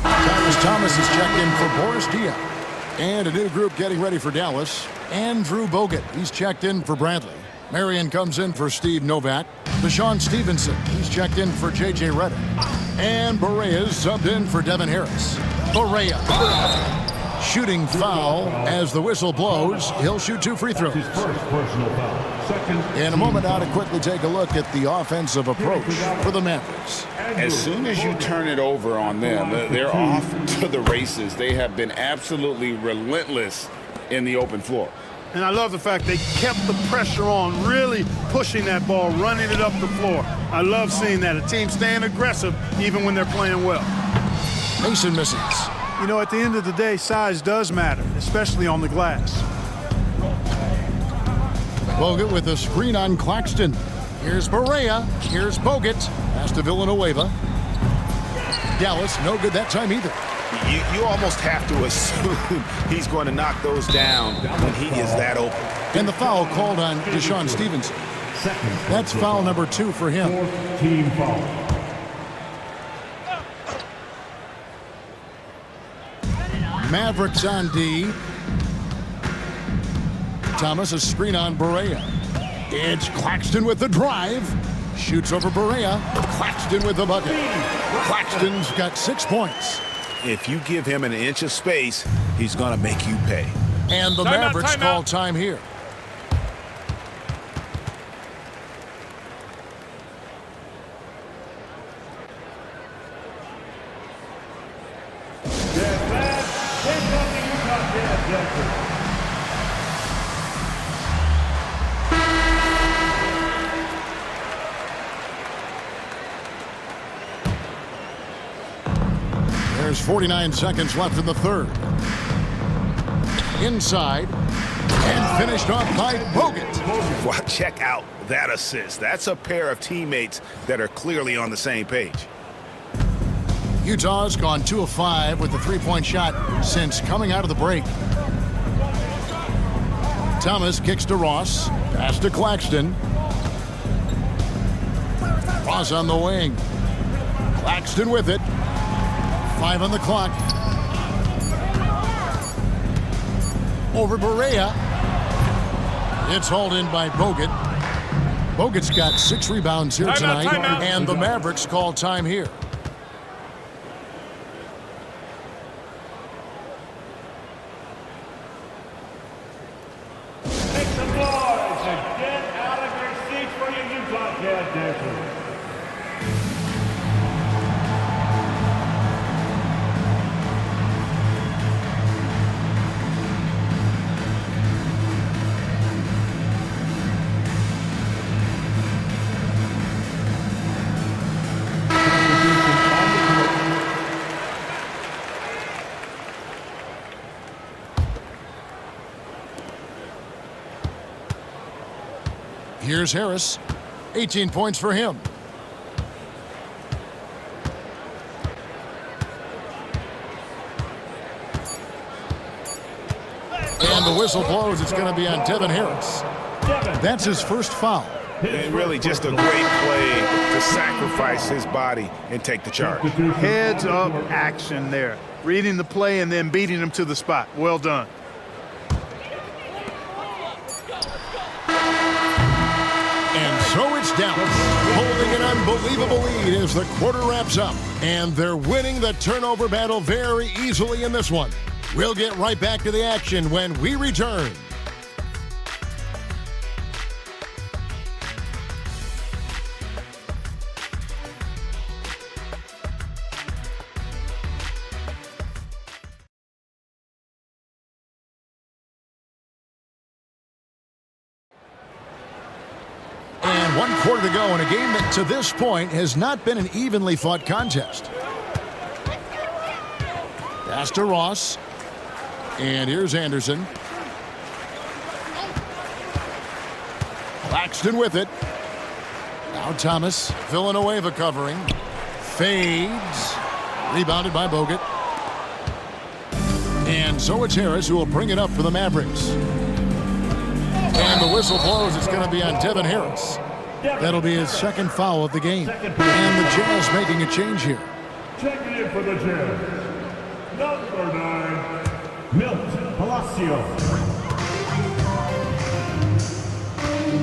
Tyrus Thomas is checked in for Boris Diaw. And a new group getting ready for Dallas. Andrew Bogut, he's checked in for Bradley. Marion comes in for Steve Novak. Deshaun Stevenson, he's checked in for J.J. Redick. And Barea is subbed in for Devin Harris. Barea. Shooting foul as the whistle blows. He'll shoot 2 free throws. In a moment now to quickly take a look at the offensive approach for the Mavericks. As soon as you turn it over on them, they're off to the races. They have been absolutely relentless in the open floor. And I love the fact they kept the pressure on, really pushing that ball, running it up the floor. I love seeing that. A team staying aggressive even when they're playing well. Mason misses. You know, at the end of the day, size does matter, especially on the glass. Bogut with a screen on Claxton. Here's Barea. Here's Bogut. Pass to Villanueva. Dallas, no good that time either. You almost have to assume he's going to knock those down when he is that open. And the foul called on Deshaun Stevenson. That's foul number 2 for him. 4th team foul. Mavericks on D. Thomas a screen on Barea. It's Claxton with the drive. Shoots over Barea. Claxton with the bucket. Claxton's got 6 points. If you give him an inch of space, he's going to make you pay. And the Mavericks call time here. 49 seconds left in the third. Inside. And finished off by Bogut. Well, check out that assist. That's a pair of teammates that are clearly on the same page. Utah's gone 2 of 5 with the three-point shot since coming out of the break. Thomas kicks to Ross. Pass to Claxton. Ross on the wing. Claxton with it. 5 on the clock. Over Barea. It's hauled in by Bogut. Bogut's got 6 rebounds here tonight, and the Mavericks call time here. Make some noise and get out of your seats for your Utah Jazz dancers. Here's Harris. 18 points for him. And the whistle blows. It's going to be on Devin Harris. That's his first foul. And really just a great play to sacrifice his body and take the charge. Heads up action there. Reading the play and then beating him to the spot. Well done. And so it's Dallas holding an unbelievable lead as the quarter wraps up. And they're winning the turnover battle very easily in this one. We'll get right back to the action when we return. And 1 quarter to go in a game that to this point has not been an evenly fought contest. Pass to Ross. And here's Anderson. Claxton with it. Now Thomas. Villanueva covering. Fades. Rebounded by Bogut. And so it's Harris who will bring it up for the Mavericks. And the whistle blows. It's going to be on Devin Harris. That'll be his second foul of the game. And the Jazz making a change here. Checking in for the Jazz. Number 9, Milt Palacio.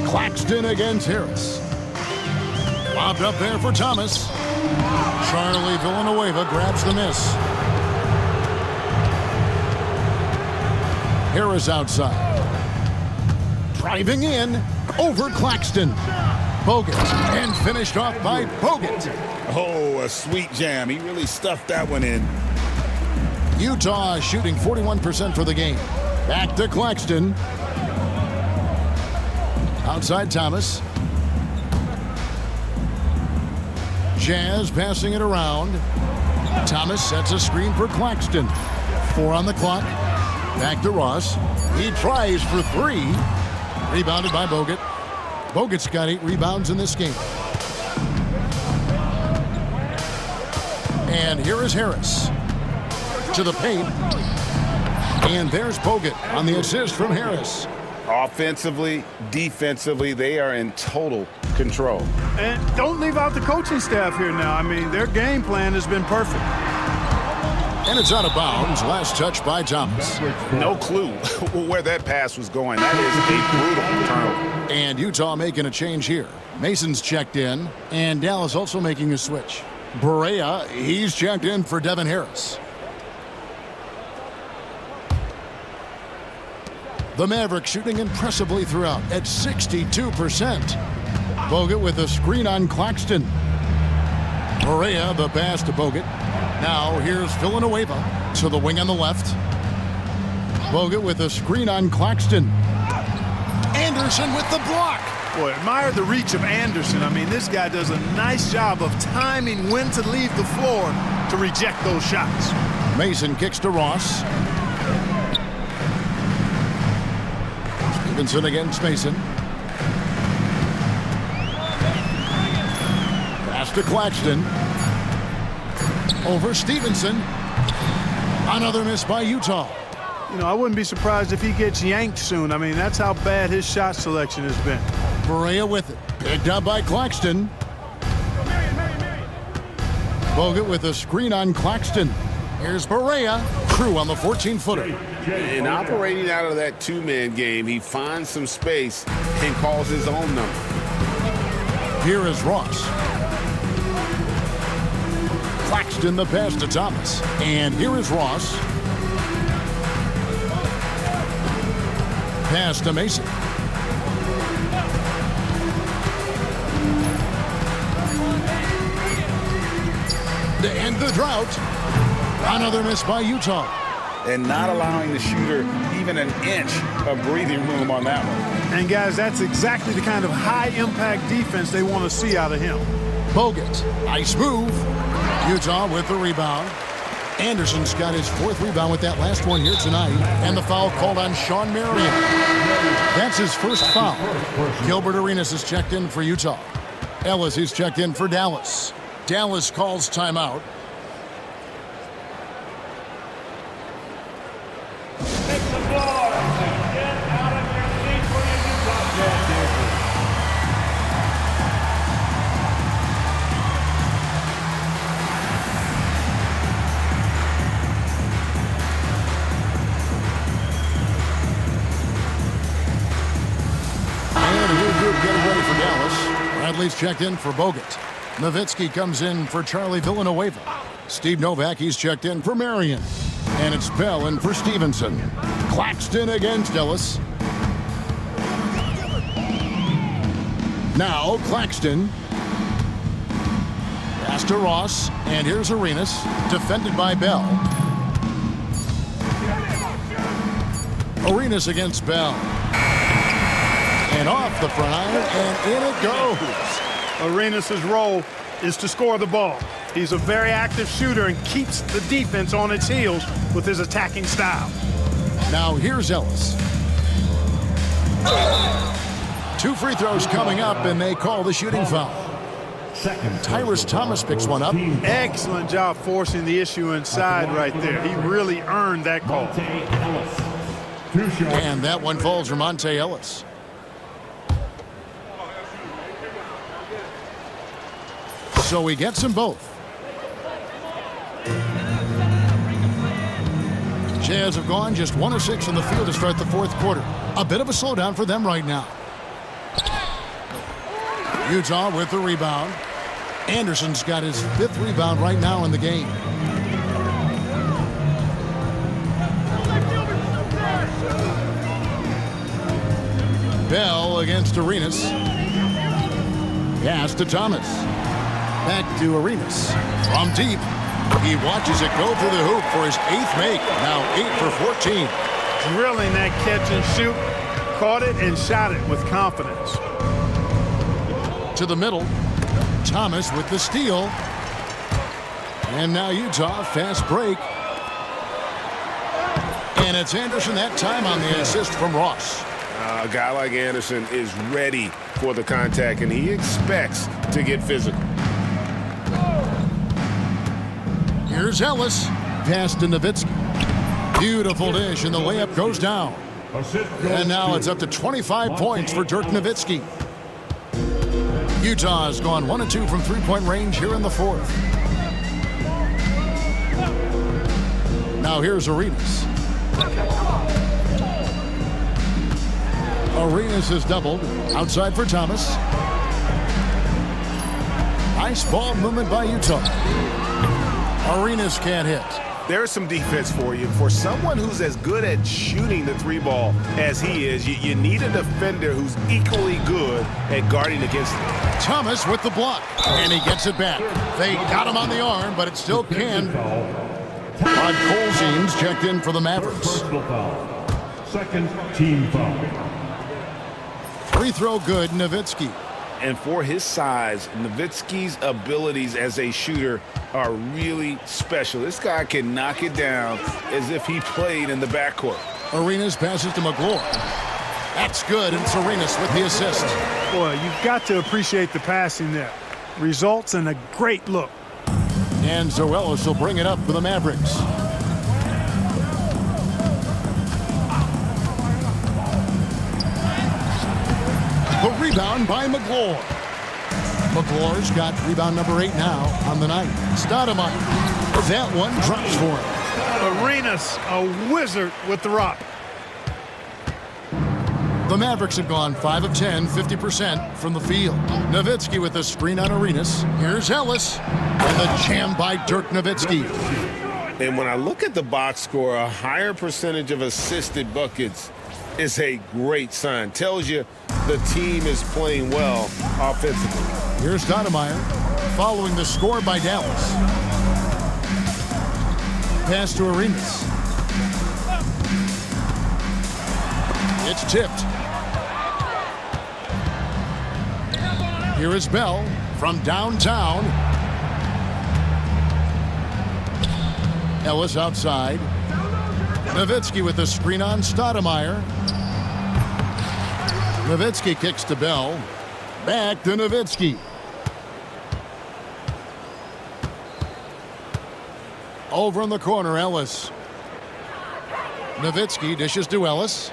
Claxton against Harris. Lobbed up there for Thomas. Charlie Villanueva grabs the miss. Harris outside. Driving in over Claxton. Bogut. And finished off by Bogut. Oh, a sweet jam. He really stuffed that one in. Utah shooting 41% for the game. Back to Claxton. Outside Thomas. Jazz passing it around. Thomas sets a screen for Claxton. 4 on the clock. Back to Ross. He tries for 3. Rebounded by Bogut. Bogut's got 8 rebounds in this game. And here is Harris. To the paint. And there's Bogut on the assist from Harris. Offensively, defensively, they are in total control. And don't leave out the coaching staff here now. I mean, their game plan has been perfect. And it's out of bounds. Last touch by Thomas. No clue where that pass was going. That is a brutal turnover. And Utah making a change here. Mason's checked in, and Dallas also making a switch. Barea, he's checked in for Devin Harris. The Mavericks shooting impressively throughout at 62%. Bogut with a screen on Claxton. Barea, the pass to Bogut. Now here's Villanueva to the wing on the left. Bogut with a screen on Claxton. Anderson with the block. Boy, admire the reach of Anderson. I mean, this guy does a nice job of timing when to leave the floor to reject those shots. Mason kicks to Ross. Stevenson against Mason. Pass to Claxton. Over Stevenson. Another miss by Utah. You know, I wouldn't be surprised if he gets yanked soon. I mean, that's how bad his shot selection has been. Barea with it. Picked up by Claxton. Bogut with a screen on Claxton. Here's Barea. Crew on the 14-footer. And operating out of that two-man game, he finds some space and calls his own number. Here is Ross. Claxton the pass to Thomas. And here is Ross. Pass to Mason. To end the drought. Another miss by Utah. And not allowing the shooter even an inch of breathing room on that one. And, guys, that's exactly the kind of high-impact defense they want to see out of him. Bogut. Nice move. Utah with the rebound. Anderson's got his 4th rebound with that last one here tonight. And the foul called on Sean Marion. That's his first foul. Gilbert Arenas is checked in for Utah. Ellis is checked in for Dallas. Dallas calls timeout. Take the floor and get out of your seat for your Utah Jazz. And a new group getting ready for Dallas. Bradley's checked in for Bogut. Nowitzki comes in for Charlie Villanueva. Steve Novak, he's checked in for Marion. And it's Bell in for Stevenson. Claxton against Ellis. Now Claxton. Pass to Ross. And here's Arenas. Defended by Bell. Arenas against Bell. And off the front iron, and in it goes. Arenas' role is to score the ball. He's a very active shooter and keeps the defense on its heels with his attacking style. Now here's Ellis. 2 free throws coming up, and they call the shooting foul. Tyrus Thomas picks one up. Excellent job forcing the issue inside right there. He really earned that call. And that one falls for Monte Ellis. So he gets them both. Jazz have gone just 1 of 6 from the field to start the 4th quarter. A bit of a slowdown for them right now. Utah with the rebound. Anderson's got his 5th rebound right now in the game. Bell against Arenas. Pass to Thomas. Back to Arenas. From deep. He watches it go through the hoop for his 8th make. Now 8 for 14. Drilling that catch and shoot. Caught it and shot it with confidence. To the middle. Thomas with the steal. And now Utah, fast break. And it's Anderson that time on the assist from Ross. A guy like Anderson is ready for the contact, and he expects to get physical. Here's Ellis. Pass to Nowitzki. Beautiful dish, and the layup goes down. And now it's up to 25 points for Dirk Nowitzki. Utah has gone 1 of 2 from three-point range here in the 4th. Now here's Arenas. Arenas is doubled. Outside for Thomas. Nice ball movement by Utah. Arenas can't hit. There's some defense for you. For someone who's as good at shooting the 3-ball as he is, you need a defender who's equally good at guarding against him. Thomas with the block, and he gets it back. They got him on the arm, but it still can. Todd Colzine's checked in for the Mavericks. Second team foul. Free throw good, Nowitzki. And for his size, Nowitzki's abilities as a shooter are really special. This guy can knock it down as if he played in the backcourt. Arenas passes to McGlure. That's good, and it's Arenas with the assist. Boy, you've got to appreciate the passing there. Results in a great look. And Zoelis will bring it up for the Mavericks. The rebound by McGlure. McGlure's got rebound number 8 now on the night. Stoudemire. That one drops for him. Arenas, a wizard with the rock. The Mavericks have gone 5 of 10, 50% from the field. Nowitzki with a screen on Arenas. Here's Ellis. And the jam by Dirk Nowitzki. And when I look at the box score, a higher percentage of assisted buckets is a great sign. Tells you the team is playing well offensively. Here's Stoudemire following the score by Dallas. Pass to Arenas. It's tipped. Here is Bell from downtown. Ellis outside. Nowitzki with the screen on Stoudemire. Nowitzki kicks to Bell. Back to Nowitzki. Over in the corner, Ellis. Nowitzki dishes to Ellis.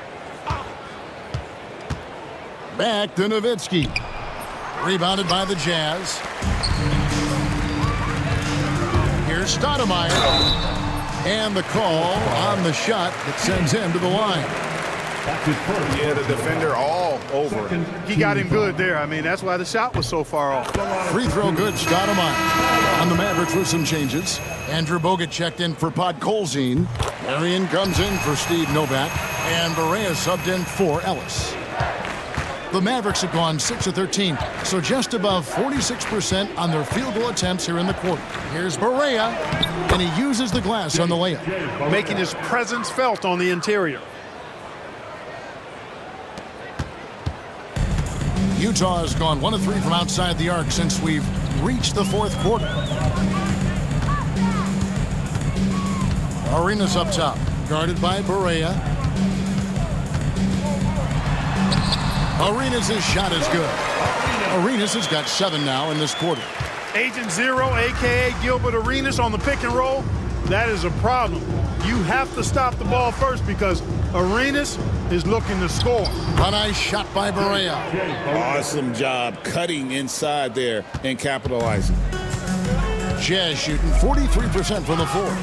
Back to Nowitzki. Rebounded by the Jazz. Here's Stoudemire. And the call on the shot that sends him to the line. Yeah, the defender all over. He got him good there. I mean, that's why the shot was so far off. Free throw good, Stoudemire. On the Mavericks with some changes. Andrew Bogut checked in for Podkolzin. Marion comes in for Steve Novak. And Barea subbed in for Ellis. The Mavericks have gone 6 of 13, so just above 46% on their field goal attempts here in the quarter. Here's Barea, and he uses the glass on the layup. Making his presence felt on the interior. Utah has gone 1 of 3 from outside the arc since we've reached the fourth quarter. Arenas up top, guarded by Barea. Arenas' shot is good. Arenas has got 7 now in this quarter. Agent Zero, a.k.a. Gilbert Arenas on the pick and roll. That is a problem. You have to stop the ball first because Arenas is looking to score. A nice shot by Barea. Awesome job cutting inside there and capitalizing. Jazz shooting 43% from the floor.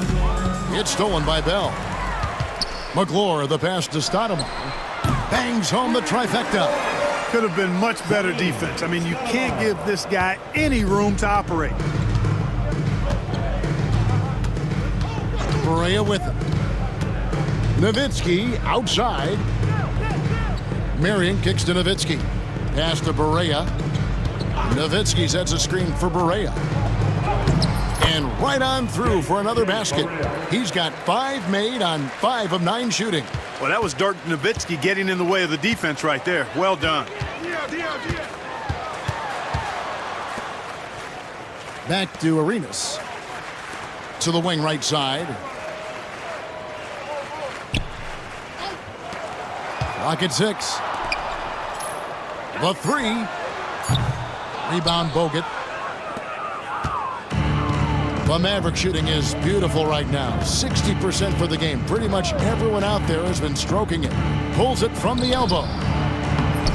It's stolen by Bell. McGlure, the pass to Stoudemire. Bangs home the trifecta. Could have been much better defense. I mean, you can't give this guy any room to operate. Barea with him. Nowitzki outside. Marion kicks to Nowitzki. Pass to Barea. Nowitzki sets a screen for Barea. And right on through for another basket. He's got 5 made on 5 of 9 shooting. Well, that was Dirk Nowitzki getting in the way of the defense right there. Well done. Back to Arenas. To the wing right side. Clock at 6. The 3. Rebound Bogut. The Maverick shooting is beautiful right now. 60% for the game. Pretty much everyone out there has been stroking it. Pulls it from the elbow.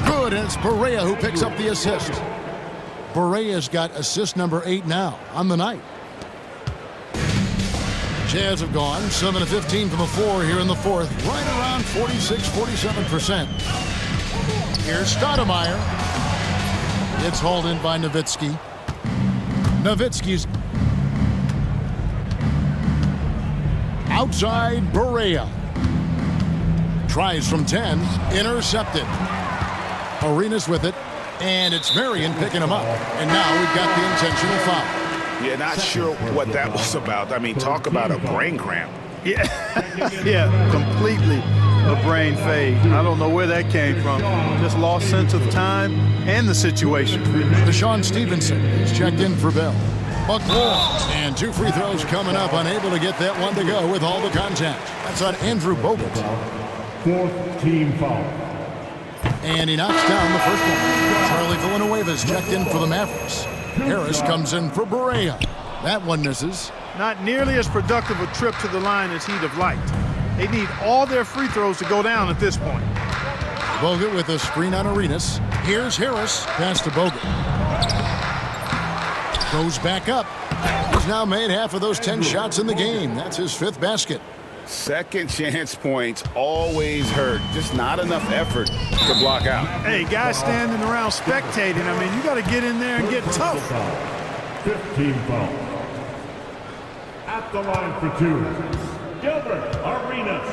Good, and it's Barea who picks up the assist. Barea's got assist number 8 now on the night. Jazz have gone 7 of 15 from the floor here in the fourth. Right around 46-47%. Here's Stoudemire. It's hauled in by Nowitzki. Nowitzki's outside Barea. Tries from 10. Intercepted. Arenas with it. And it's Marion picking him up. And now we've got the intentional foul. Yeah, not sure what that was about. I mean, talk about a brain cramp. Yeah, yeah, completely. a brain fade. I don't know where that came from. Just lost sense of time and the situation. Deshaun Stevenson is checked in for Bill. McLaurin, and 2 free throws coming up, unable to get that one to go with all the contact. That's on Andrew Bogut. 4th team foul. And he knocks down the first one. Charlie Villanueva's checked in for the Mavericks. Harris comes in for Barea. That one misses. Not nearly as productive a trip to the line as he'd have liked. They need all their free throws to go down at this point. Bogut with a screen on Arenas. Here's Harris. Pass to Bogut. Goes back up. He's now made half of those 10 shots in the game. That's his 5th basket. Second chance points always hurt. Just not enough effort to block out. Hey, guys standing around spectating. I mean, you got to get in there and get tough. 5th team foul. At the line for 2, Gilbert Arenas.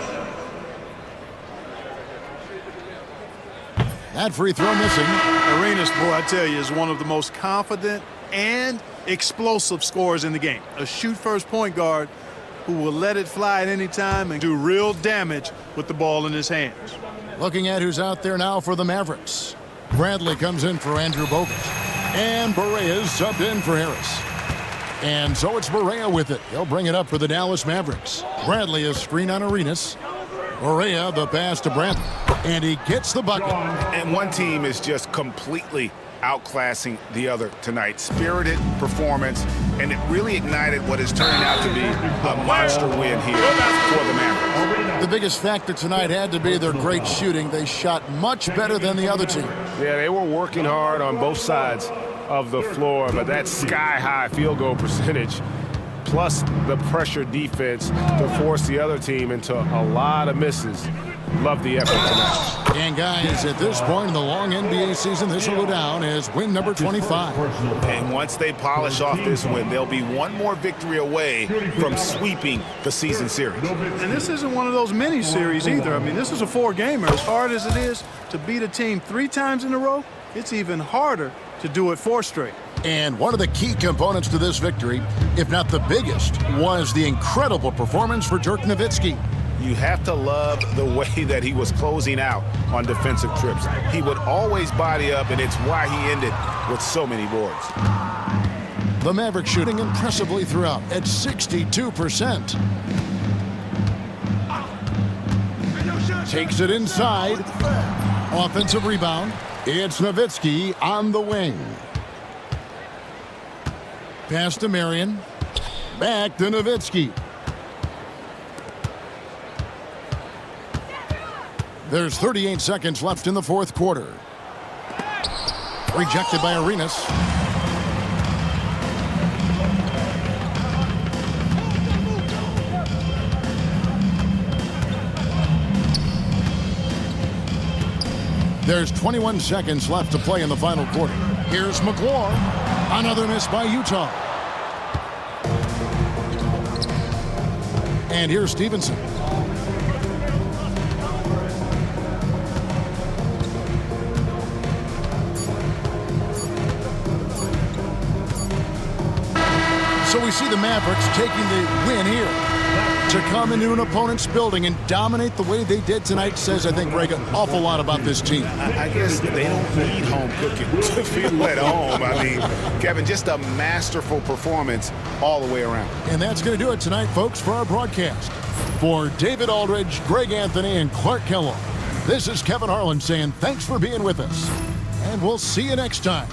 That free throw missing. Arenas, boy, I tell you, is one of the most confident and explosive scorers in the game. A shoot-first point guard who will let it fly at any time and do real damage with the ball in his hands. Looking at who's out there now for the Mavericks. Bradley comes in for Andrew Bogut. And Barea is subbed in for Harris. And so it's Barea with it. He'll bring it up for the Dallas Mavericks. Bradley is screen on Arenas. Barea the pass to Bradley. And he gets the bucket. And one team is just completely outclassing the other tonight. Spirited performance, and it really ignited what is turning out to be a monster win here for the Mavericks. The biggest factor tonight had to be their great shooting. They shot much better than the other team. Yeah, they were working hard on both sides of the floor, but that sky-high field goal percentage plus the pressure defense to force the other team into a lot of misses. Love the effort tonight. And guys, at this point in the long NBA season, this will go down as win number 25. And once they polish off this win, they'll be one more victory away from sweeping the season series. And this isn't one of those mini series either. I mean, this is a 4-gamer. As hard as it is to beat a team 3 times in a row, it's even harder to do it 4 straight. And one of the key components to this victory, if not the biggest, was the incredible performance for Dirk Nowitzki. You have to love the way that he was closing out on defensive trips. He would always body up, and it's why he ended with so many boards. The Mavericks shooting impressively throughout at 62%. Takes it inside. Offensive rebound. It's Nowitzki on the wing. Pass to Marion. Back to Nowitzki. There's 38 seconds left in the 4th quarter. Rejected by Arenas. There's 21 seconds left to play in the final quarter. Here's McLaurin. Another miss by Utah. And here's Stevenson. So we see the Mavericks taking the win here. To come into an opponent's building and dominate the way they did tonight says, I think, Greg, an awful lot about this team. I guess they don't need home cooking to feel at home. I mean, Kevin, just a masterful performance all the way around. And that's going to do it tonight, folks, for our broadcast. For David Aldridge, Greg Anthony, and Clark Kellogg, this is Kevin Harlan saying thanks for being with us. And we'll see you next time.